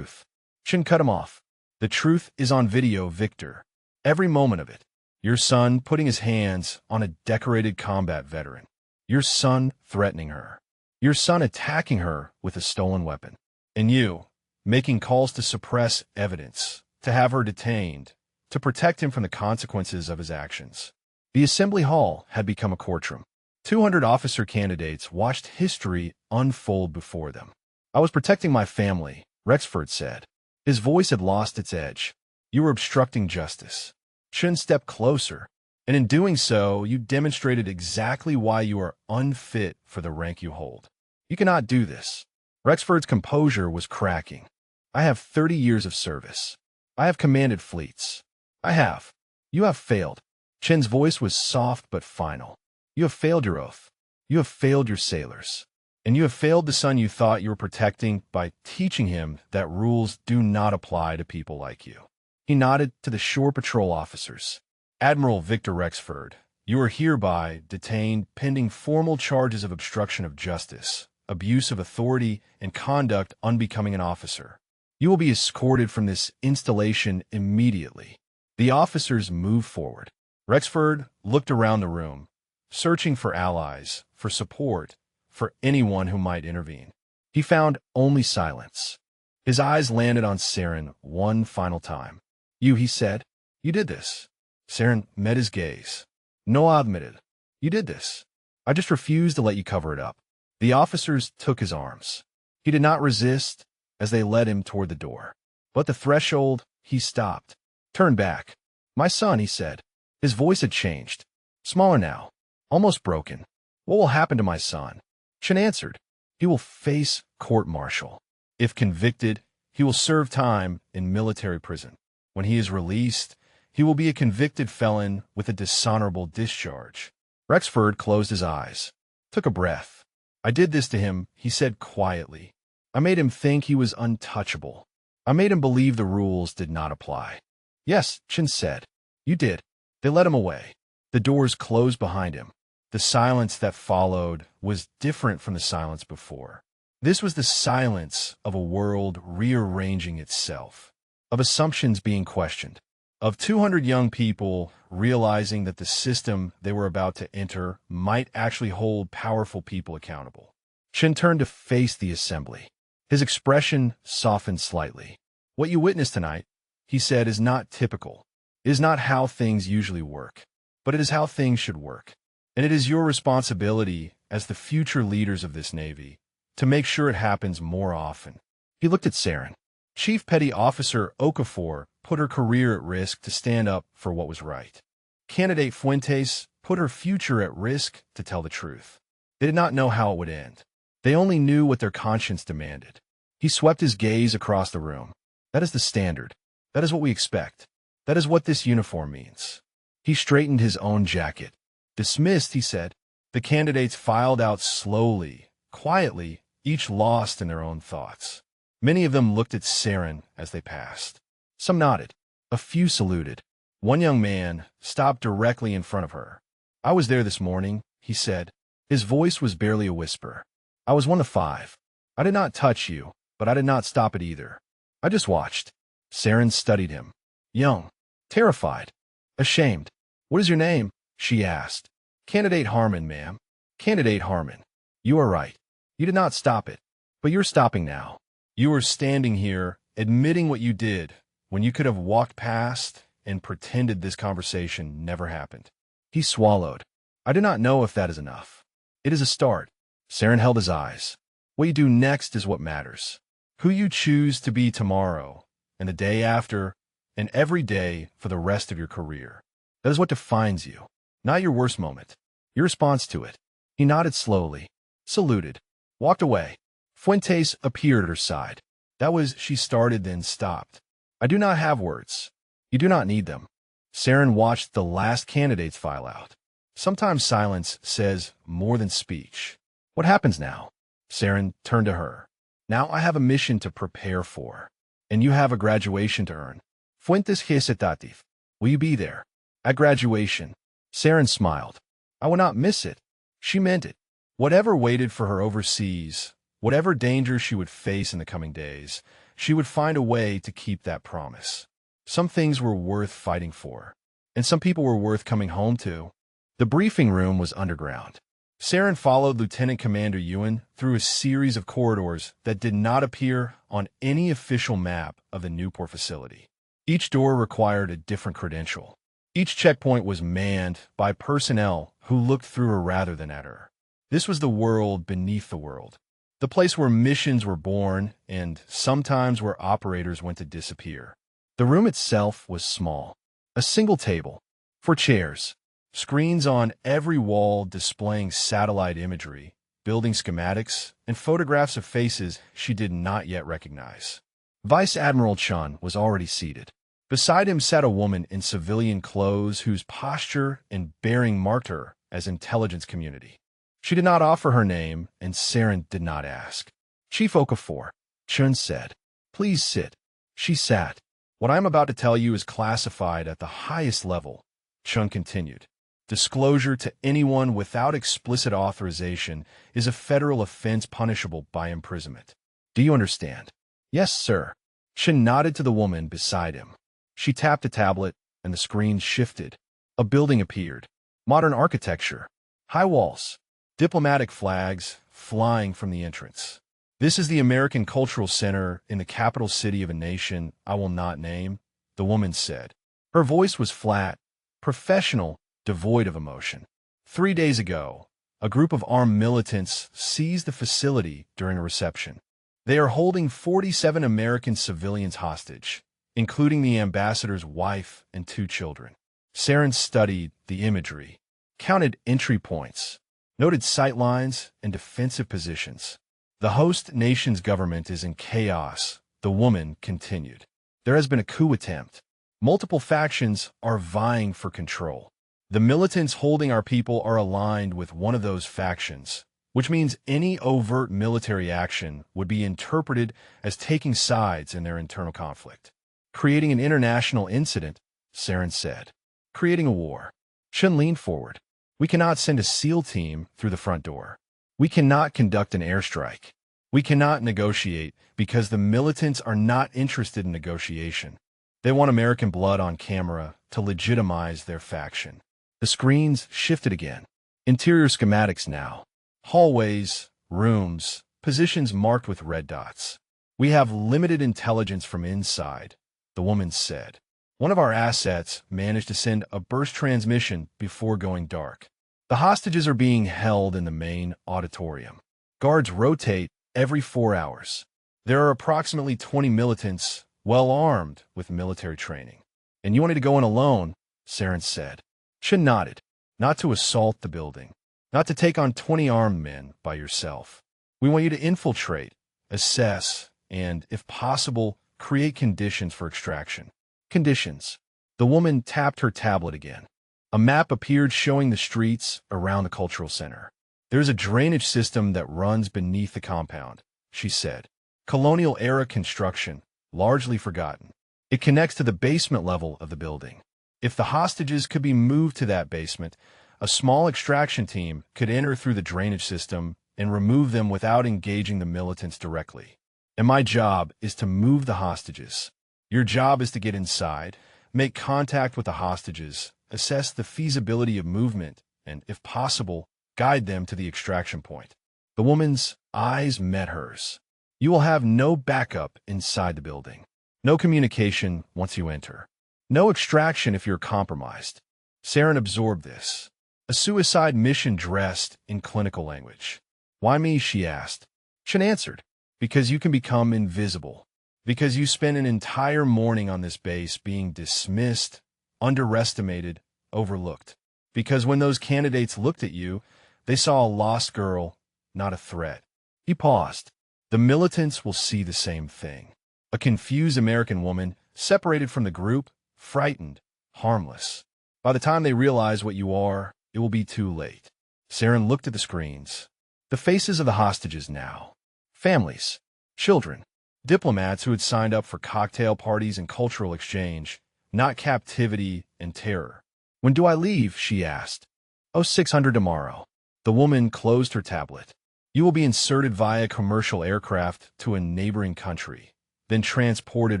Chen cut him off. "The truth is on video, Victor. Every moment of it. Your son putting his hands on a decorated combat veteran. Your son threatening her. Your son attacking her with a stolen weapon. And you, making calls to suppress evidence, to have her detained, to protect him from the consequences of his actions." The assembly hall had become a courtroom. 200 officer candidates watched history unfold before them. "I was protecting my family," Rexford said. His voice had lost its edge. "You were obstructing justice." Chen stepped closer, and in doing so, you demonstrated exactly why you are unfit for the rank you hold. "You cannot do this." Rexford's composure was cracking. "I have 30 years of service. I have commanded fleets. I have. You have failed." Chen's voice was soft but final. "You have failed your oath. You have failed your sailors. And you have failed the son you thought you were protecting by teaching him that rules do not apply to people like you." He nodded to the shore patrol officers. "Admiral Victor Rexford, you are hereby detained pending formal charges of obstruction of justice, abuse of authority, and conduct unbecoming an officer. You will be escorted from this installation immediately." The officers moved forward. Rexford looked around the room, searching for allies, for support, for anyone who might intervene. He found only silence. His eyes landed on Saren one final time. "You," he said, "you did this." Saren met his gaze. "No," admitted. "You did this. I just refused to let you cover it up." The officers took his arms. He did not resist as they led him toward the door. But at the threshold, he stopped. "Turn back." "My son," he said. His voice had changed. Smaller now, almost broken. "What will happen to my son?" Chen answered. "He will face court-martial. If convicted, he will serve time in military prison. When he is released, he will be a convicted felon with a dishonorable discharge." Rexford closed his eyes, took a breath. "I did this to him," he said quietly. "I made him think he was untouchable. I made him believe the rules did not apply." "Yes," Chen said. "You did." They led him away. The doors closed behind him. The silence that followed was different from the silence before. This was the silence of a world rearranging itself, of assumptions being questioned, of 200 young people realizing that the system they were about to enter might actually hold powerful people accountable. Chen turned to face the assembly. His expression softened slightly. "What you witnessed tonight," he said, "is not typical. It is not how things usually work, but it is how things should work. And it is your responsibility as the future leaders of this Navy to make sure it happens more often." He looked at Saren. Chief Petty Officer Okafor put her career at risk to stand up for what was right. Candidate Fuentes put her future at risk to tell the truth. They did not know how it would end. They only knew what their conscience demanded. He swept his gaze across the room. "That is the standard. That is what we expect. That is what this uniform means." He He straightened his own jacket. Dismissed, he said. The candidates filed out slowly, quietly, each lost in their own thoughts. Many of them looked at Saren as they passed. Some nodded. A few saluted. One young man stopped directly in front of her. "I was there this morning," he said. His voice was barely a whisper. "I was one of 5. I did not touch you, but I did not stop it either. I just watched." Saren studied him. Young, terrified, ashamed. "What is your name?" she asked. "Candidate Harmon, ma'am." "Candidate Harmon. You are right. You did not stop it. But you're stopping now. You are standing here, admitting what you did, when you could have walked past and pretended this conversation never happened." He swallowed. "I do not know if that is enough." "It is a start." Saren held his eyes. "What you do next is what matters. Who you choose to be tomorrow, and the day after, and every day for the rest of your career. That is what defines you, not your worst moment. Your response to it." He nodded slowly, saluted, walked away. Fuentes appeared at her side. "That was," she started, then stopped. "I do not have words. You do not need them." Saren watched the last candidates file out. Sometimes silence says more than speech. "What happens now?" Saren turned to her. "Now I have a mission to prepare for, and you have a graduation to earn. Fuentes recitative. Will you be there?" "At graduation." Saren smiled. "I will not miss it." She meant it. Whatever waited for her overseas, whatever danger she would face in the coming days, she would find a way to keep that promise. Some things were worth fighting for, and some people were worth coming home to. The briefing room was underground. Saren followed Lieutenant Commander Ewan through a series of corridors that did not appear on any official map of the Newport facility. Each door required a different credential. Each checkpoint was manned by personnel who looked through her rather than at her. This was the world beneath the world, the place where missions were born and sometimes where operators went to disappear. The room itself was small. A single table, 4 chairs, screens on every wall displaying satellite imagery, building schematics, and photographs of faces she did not yet recognize. Vice Admiral Chun was already seated. Beside him sat a woman in civilian clothes whose posture and bearing marked her as intelligence community. She did not offer her name, and Saren did not ask. "Chief Okafor," Chun said. "Please sit." She sat. "What I am about to tell you is classified at the highest level," Chun continued. "Disclosure to anyone without explicit authorization is a federal offense punishable by imprisonment. Do you understand?" "Yes, sir." Chun nodded to the woman beside him. She tapped a tablet, and the screen shifted. A building appeared. Modern architecture. High walls. Diplomatic flags flying from the entrance. "This is the American Cultural Center in the capital city of a nation I will not name," the woman said. Her voice was flat, professional, devoid of emotion. 3 days ago, a group of armed militants seized the facility during a reception. They are holding 47 American civilians hostage, including the ambassador's wife and 2 children. Saren studied the imagery, counted entry points, noted sight lines and defensive positions. "The host nation's government is in chaos," the woman continued. "There has been a coup attempt. Multiple factions are vying for control. The militants holding our people are aligned with one of those factions, which means any overt military action would be interpreted as taking sides in their internal conflict. Creating an international incident," Saren said. "Creating a war." Chun leaned forward. "We cannot send a SEAL team through the front door. We cannot conduct an airstrike. We cannot negotiate because the militants are not interested in negotiation. They want American blood on camera to legitimize their faction." The screens shifted again. Interior schematics now. Hallways, rooms, positions marked with red dots. "We have limited intelligence from inside," the woman said. "One of our assets managed to send a burst transmission before going dark. The hostages are being held in the main auditorium. Guards rotate every 4 hours. There are approximately 20 militants, well armed with military training." "And you wanted to go in alone," Saren said. Chun nodded. "Not to assault the building. Not to take on 20 armed men by yourself. We want you to infiltrate, assess, and, if possible, create conditions for extraction." "Conditions." The woman tapped her tablet again. A map appeared showing the streets around the cultural center. "There's a drainage system that runs beneath the compound," she said. "Colonial-era construction, largely forgotten. It connects to the basement level of the building. If the hostages could be moved to that basement, a small extraction team could enter through the drainage system and remove them without engaging the militants directly. And my job is to move the hostages. Your job is to get inside, make contact with the hostages, assess the feasibility of movement, and, if possible, guide them to the extraction point." The woman's eyes met hers. "You will have no backup inside the building. No communication once you enter. No extraction if you're compromised." Saren absorbed this. A suicide mission dressed in clinical language. "Why me?" she asked. Shen answered. "Because you can become invisible. Because you spent an entire morning on this base being dismissed, underestimated, overlooked. Because when those candidates looked at you, they saw a lost girl, not a threat." He paused. "The militants will see the same thing. A confused American woman, separated from the group, frightened, harmless. By the time they realize what you are, it will be too late." Saren looked at the screens. The faces of the hostages now. Families, children, diplomats who had signed up for cocktail parties and cultural exchange, not captivity and terror. "When do I leave?" she asked. "Oh, 600 tomorrow." The woman closed her tablet. "You will be inserted via commercial aircraft to a neighboring country, then transported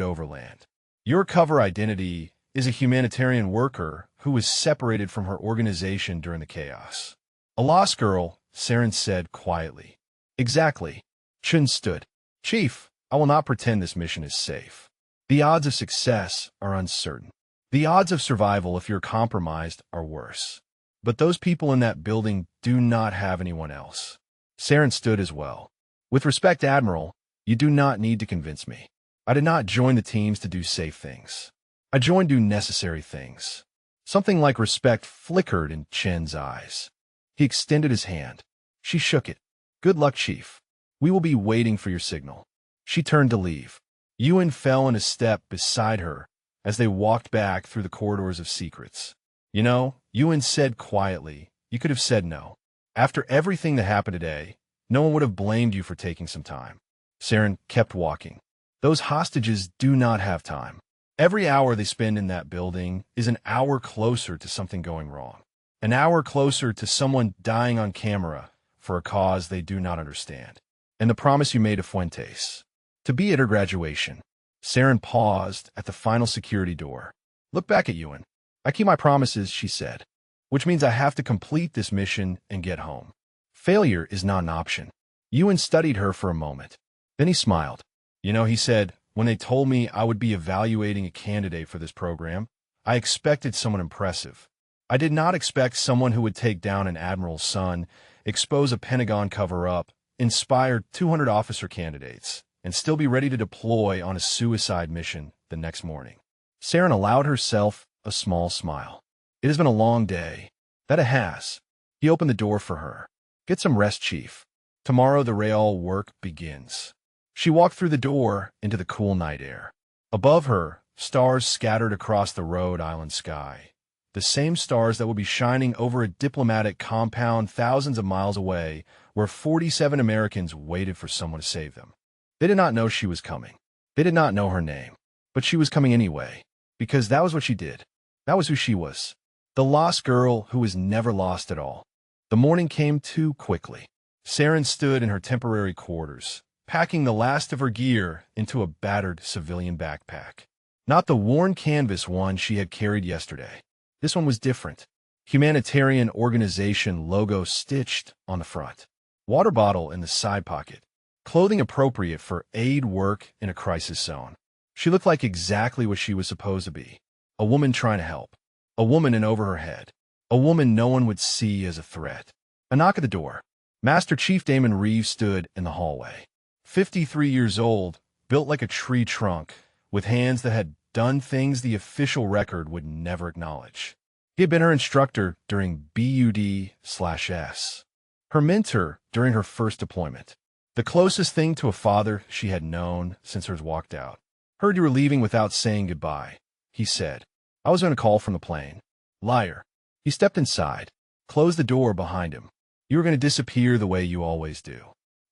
overland. Your cover identity is a humanitarian worker who was separated from her organization during the chaos." "A lost girl," Saren said quietly. "Exactly." Chun stood. "Chief, I will not pretend this mission is safe. The odds of success are uncertain. The odds of survival if you're compromised are worse. But those people in that building do not have anyone else." Saren stood as well. "With respect, Admiral, you do not need to convince me. I did not join the teams to do safe things. I joined to do necessary things." Something like respect flickered in Chen's eyes. He extended his hand. She shook it. "Good luck, Chief. We will be waiting for your signal." She turned to leave. Ewan fell in a step beside her as they walked back through the corridors of secrets. "You know," Ewan said quietly, "you could have said no. After everything that happened today, no one would have blamed you for taking some time." Saren kept walking. "Those hostages do not have time. Every hour they spend in that building is an hour closer to something going wrong. An hour closer to someone dying on camera for a cause they do not understand. And the promise you made to Fuentes. To be at her graduation." Saren paused at the final security door. "Look back at Ewan. I keep my promises," she said. "Which means I have to complete this mission and get home. Failure is not an option." Ewan studied her for a moment. Then he smiled. "You know," he said, "when they told me I would be evaluating a candidate for this program, I expected someone impressive. I did not expect someone who would take down an admiral's son, expose a Pentagon cover-up, inspire 200 officer candidates, and still be ready to deploy on a suicide mission the next morning." Saren allowed herself a small smile. "It has been a long day." "That it has." He opened the door for her. "Get some rest, Chief. Tomorrow the real work begins." She walked through the door into the cool night air. Above her, stars scattered across the Rhode Island sky. The same stars that would be shining over a diplomatic compound thousands of miles away, where 47 Americans waited for someone to save them. They did not know she was coming. They did not know her name. But she was coming anyway, because that was what she did. That was who she was. The lost girl who was never lost at all. The morning came too quickly. Saren stood in her temporary quarters, packing the last of her gear into a battered civilian backpack. Not the worn canvas one she had carried yesterday. This one was different. Humanitarian organization logo stitched on the front. Water bottle in the side pocket. Clothing appropriate for aid work in a crisis zone. She looked like exactly what she was supposed to be. A woman trying to help. A woman in over her head. A woman no one would see as a threat. A knock at the door. Master Chief Damon Reeves stood in the hallway. 53 years old, built like a tree trunk, with hands that had done things the official record would never acknowledge. He had been her instructor during BUD/S. Her mentor during her first deployment. The closest thing to a father she had known since hers walked out. "Heard you were leaving without saying goodbye," he said. "I was on a call from the plane." "Liar." He stepped inside, closed the door behind him. You were going to disappear the way you always do.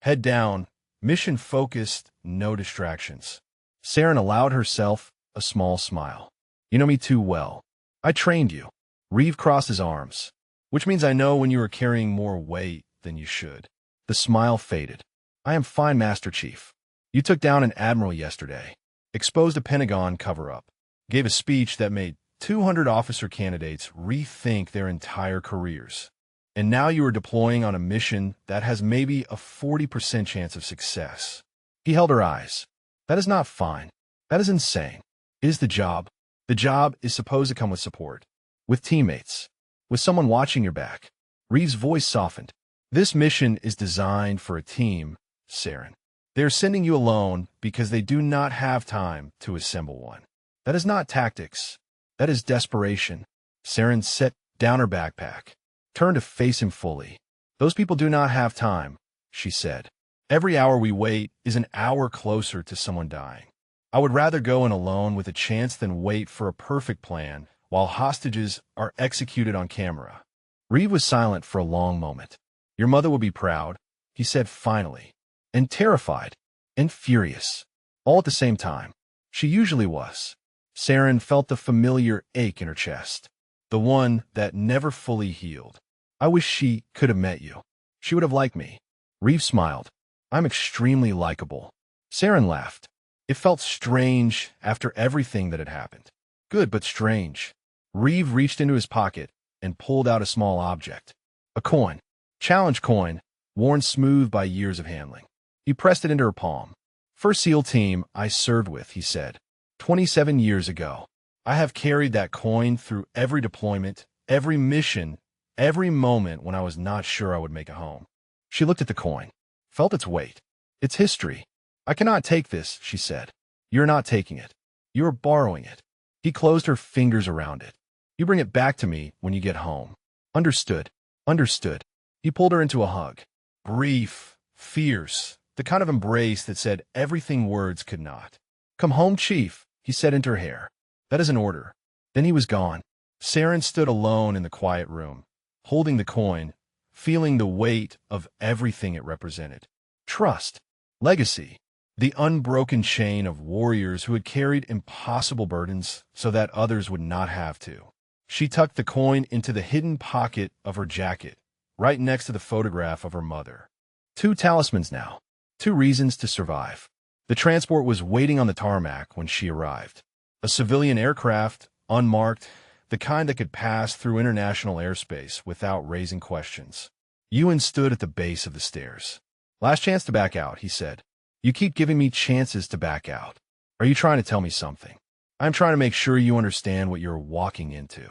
Head down, mission focused, no distractions. Saren allowed herself a small smile. You know me too well. I trained you. Reeve crossed his arms, which means I know when you are carrying more weight than you should. The smile faded. I am fine, Master Chief. You took down an admiral yesterday, exposed a Pentagon cover-up, gave a speech that made 200 officer candidates rethink their entire careers. And now you are deploying on a mission that has maybe a 40% chance of success. He held her eyes. That is not fine. That is insane. It is the job. The job is supposed to come with support, with teammates, with someone watching your back. Reeve's voice softened. This mission is designed for a team, Saren. They are sending you alone because they do not have time to assemble one. That is not tactics. That is desperation. Saren set down her backpack, turned to face him fully. Those people do not have time, she said. Every hour we wait is an hour closer to someone dying. I would rather go in alone with a chance than wait for a perfect plan while hostages are executed on camera. Reeve was silent for a long moment. Your mother will be proud, he said finally, and terrified, and furious, all at the same time. She usually was. Saren felt the familiar ache in her chest, the one that never fully healed. I wish she could have met you. She would have liked me. Reeve smiled. I'm extremely likable. Saren laughed. It felt strange after everything that had happened. Good, but strange. Reeve reached into his pocket and pulled out a small object. A coin. Challenge coin, worn smooth by years of handling. He pressed it into her palm. First SEAL team I served with, he said. 27 years ago. I have carried that coin through every deployment, every mission, every moment when I was not sure I would make it home. She looked at the coin, felt its weight, its history. I cannot take this, she said. You're not taking it. You are borrowing it. He closed her fingers around it. You bring it back to me when you get home. Understood. Understood. He pulled her into a hug. Brief, fierce, the kind of embrace that said everything words could not. Come home, Chief, he said into her hair. That is an order. Then he was gone. Saren stood alone in the quiet room, holding the coin, feeling the weight of everything it represented. Trust, legacy, the unbroken chain of warriors who had carried impossible burdens so that others would not have to. She tucked the coin into the hidden pocket of her jacket, right next to the photograph of her mother. 2 talismans now, 2 reasons to survive. The transport was waiting on the tarmac when she arrived. A civilian aircraft, unmarked, the kind that could pass through international airspace without raising questions. Ewan stood at the base of the stairs. Last chance to back out, he said. You keep giving me chances to back out. Are you trying to tell me something? I'm trying to make sure you understand what you're walking into.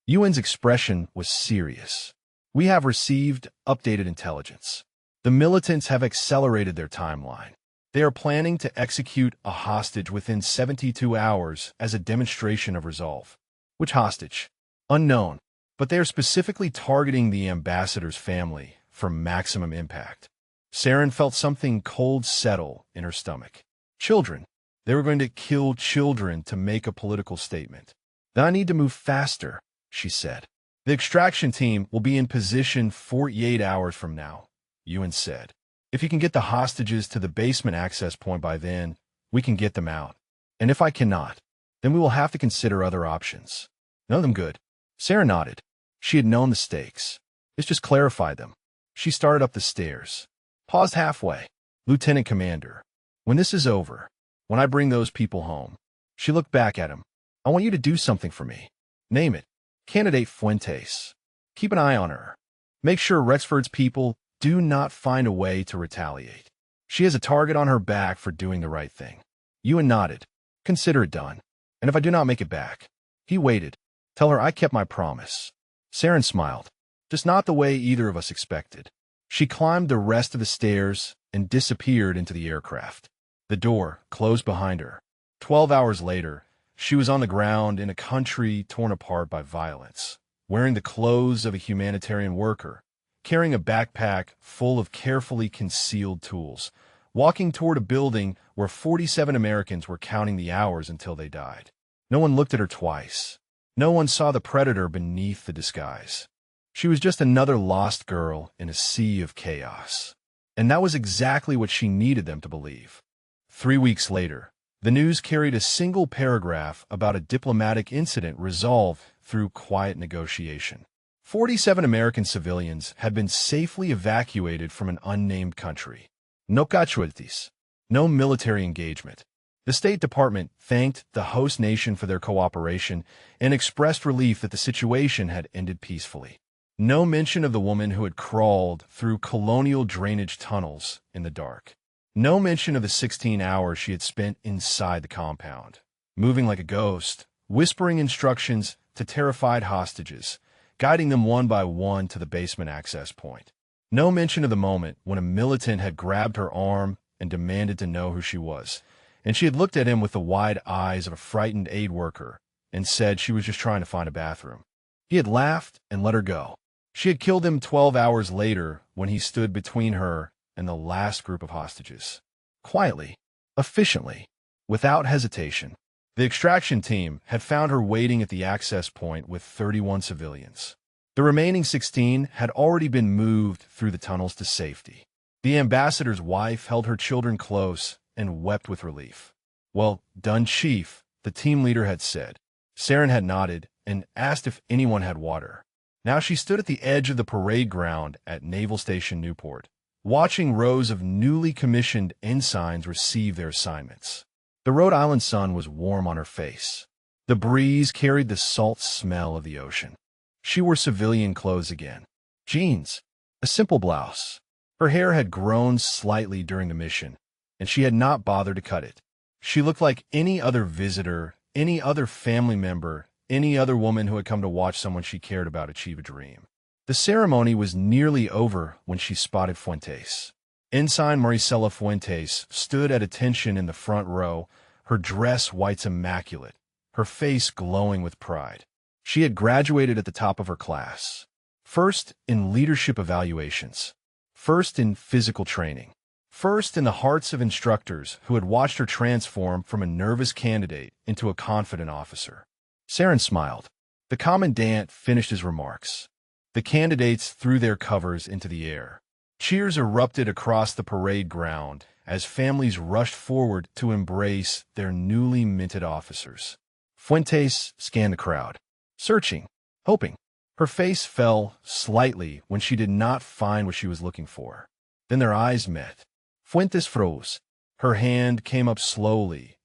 Ewan's expression was serious. We have received updated intelligence. The militants have accelerated their timeline. They are planning to execute a hostage within 72 hours as a demonstration of resolve. Which hostage? Unknown, but they are specifically targeting the ambassador's family for maximum impact. Saren felt something cold settle in her stomach. Children. They were going to kill children to make a political statement. Then I need to move faster, she said. The extraction team will be in position 48 hours from now, Ewan said. If you can get the hostages to the basement access point by then, we can get them out. And if I cannot, then we will have to consider other options. Know them good. Saren nodded. She had known the stakes. This just clarified them. She started up the stairs. Paused halfway. Lieutenant Commander, when this is over, when I bring those people home. She looked back at him. I want you to do something for me. Name it. Candidate Fuentes. Keep an eye on her. Make sure Rexford's people do not find a way to retaliate. She has a target on her back for doing the right thing. Ewan nodded. Consider it done. And if I do not make it back? He waited. Tell her I kept my promise. Saren smiled. Just not the way either of us expected. She climbed the rest of the stairs and disappeared into the aircraft. The door closed behind her. 12 hours later, she was on the ground in a country torn apart by violence, wearing the clothes of a humanitarian worker, carrying a backpack full of carefully concealed tools, walking toward a building where 47 Americans were counting the hours until they died. No one looked at her twice. No one saw the predator beneath the disguise. She was just another lost girl in a sea of chaos. And that was exactly what she needed them to believe. 3 weeks later, the news carried a single paragraph about a diplomatic incident resolved through quiet negotiation. 47 American civilians had been safely evacuated from an unnamed country. No casualties, no military engagement. The State Department thanked the host nation for their cooperation and expressed relief that the situation had ended peacefully. No mention of the woman who had crawled through colonial drainage tunnels in the dark. No mention of the 16 hours she had spent inside the compound, moving like a ghost, whispering instructions to terrified hostages, guiding them one by one to the basement access point. No mention of the moment when a militant had grabbed her arm and demanded to know who she was, and she had looked at him with the wide eyes of a frightened aid worker and said she was just trying to find a bathroom. He had laughed and let her go. She had killed him 12 hours later when he stood between her and the last group of hostages. Quietly, efficiently, without hesitation, the extraction team had found her waiting at the access point with 31 civilians. The remaining 16 had already been moved through the tunnels to safety. The ambassador's wife held her children close and wept with relief. "Well done, Chief," the team leader had said. Saren had nodded and asked if anyone had water. Now she stood at the edge of the parade ground at Naval Station Newport, watching rows of newly commissioned ensigns receive their assignments. The Rhode Island sun was warm on her face. The breeze carried the salt smell of the ocean. She wore civilian clothes again. Jeans, a simple blouse. Her hair had grown slightly during the mission, and she had not bothered to cut it. She looked like any other visitor, any other family member, any other woman who had come to watch someone she cared about achieve a dream. The ceremony was nearly over when she spotted Fuentes. Ensign Maricela Fuentes stood at attention in the front row, her dress whites immaculate, her face glowing with pride. She had graduated at the top of her class. First in leadership evaluations. First in physical training. First in the hearts of instructors who had watched her transform from a nervous candidate into a confident officer. Saren smiled. The commandant finished his remarks. The candidates threw their covers into the air. Cheers erupted across the parade ground as families rushed forward to embrace their newly minted officers. Fuentes scanned the crowd, searching, hoping. Her face fell slightly when she did not find what she was looking for. Then their eyes met. Fuentes froze. Her hand came up slowly,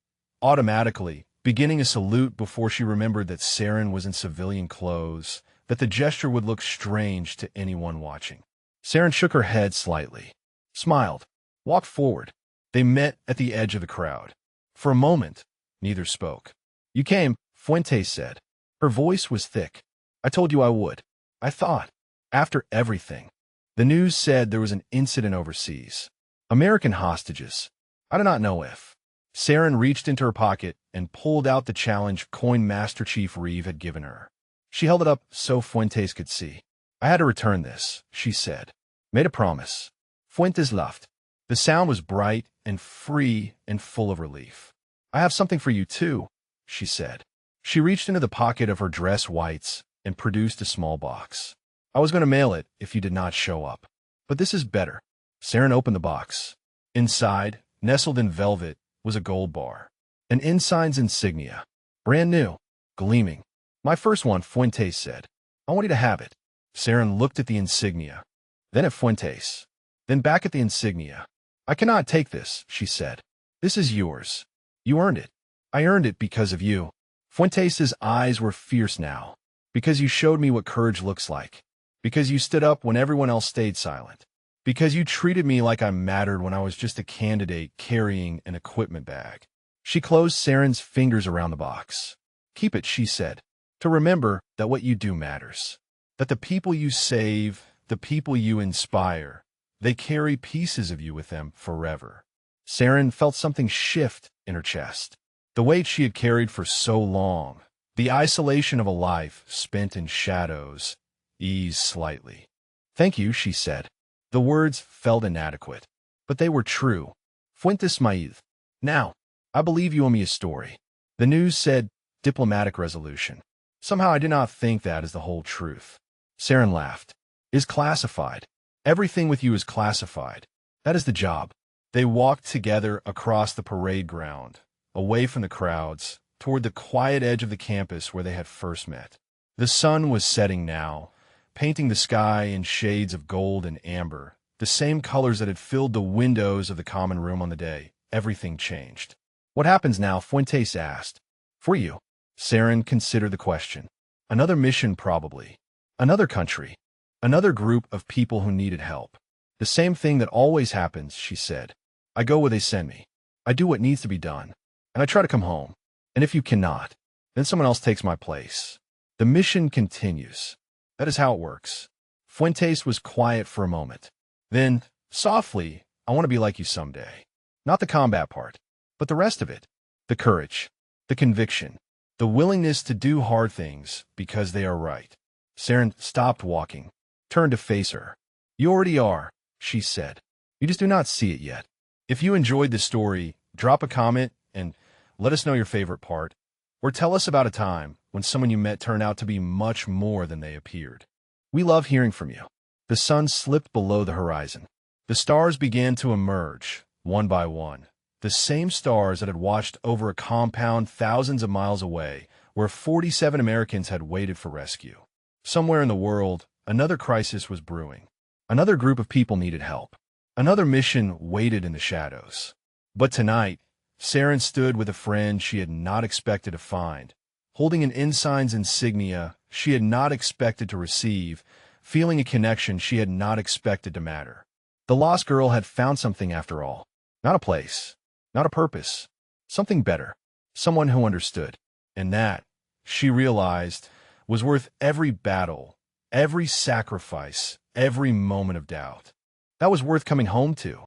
automatically, beginning a salute before she remembered that Saren was in civilian clothes, that the gesture would look strange to anyone watching. Saren shook her head slightly, smiled, walked forward. They met at the edge of the crowd. For a moment, neither spoke. "You came," Fuentes said. Her voice was thick. "I told you I would. I thought. After everything." The news said there was an incident overseas. American hostages. I do not know if. Saren reached into her pocket and pulled out the challenge coin Master Chief Reeve had given her. She held it up so Fuentes could see. "I had to return this," she said. "Made a promise." Fuentes laughed. The sound was bright and free and full of relief. "I have something for you too," she said. She reached into the pocket of her dress whites and produced a small box. "I was going to mail it if you did not show up. But this is better." Saren opened the box. Inside, nestled in velvet, was a gold bar. An ensign's insignia. Brand new. Gleaming. "My first one," Fuentes said. "I want you to have it." Saren looked at the insignia, then at Fuentes, then back at the insignia. "I cannot take this," she said. "This is yours. You earned it. I earned it because of you." Fuentes' eyes were fierce now. "Because you showed me what courage looks like. Because you stood up when everyone else stayed silent. Because you treated me like I mattered when I was just a candidate carrying an equipment bag." She closed Saren's fingers around the box. "Keep it," she said, "to remember that what you do matters. That the people you save, the people you inspire, they carry pieces of you with them forever." Saren felt something shift in her chest. The weight she had carried for so long, the isolation of a life spent in shadows, eased slightly. "Thank you," she said. The words felt inadequate, but they were true. "Fuentes Maíz. Now, I believe you owe me a story." The news said, "Diplomatic resolution." Somehow I did not think that is the whole truth. Saren laughed. Is classified. Everything with you is classified. That is the job. They walked together across the parade ground, away from the crowds, toward the quiet edge of the campus where they had first met. The sun was setting now, painting the sky in shades of gold and amber, the same colors that had filled the windows of the common room on the day. Everything changed. What happens now? Fuentes asked. For you. Saren considered the question. Another mission, probably. Another country. Another group of people who needed help. The same thing that always happens, she said. I go where they send me. I do what needs to be done. And I try to come home. And if you cannot, then someone else takes my place. The mission continues. That is how it works. Fuentes was quiet for a moment. Then, softly, I want to be like you someday. Not the combat part, but the rest of it. The courage, the conviction, the willingness to do hard things because they are right. Saren stopped walking, turned to face her. You already are, she said. You just do not see it yet. If you enjoyed this story, drop a comment and let us know your favorite part, or tell us about a time when someone you met turned out to be much more than they appeared. We love hearing from you. The sun slipped below the horizon. The stars began to emerge, one by one. The same stars that had watched over a compound thousands of miles away, where 47 Americans had waited for rescue. Somewhere in the world, another crisis was brewing. Another group of people needed help. Another mission waited in the shadows. But tonight, Saren stood with a friend she had not expected to find, holding an ensign's insignia she had not expected to receive, feeling a connection she had not expected to matter. The lost girl had found something after all. Not a place, not a purpose, something better, someone who understood. And that, she realized, was worth every battle, every sacrifice, every moment of doubt. That was worth coming home to.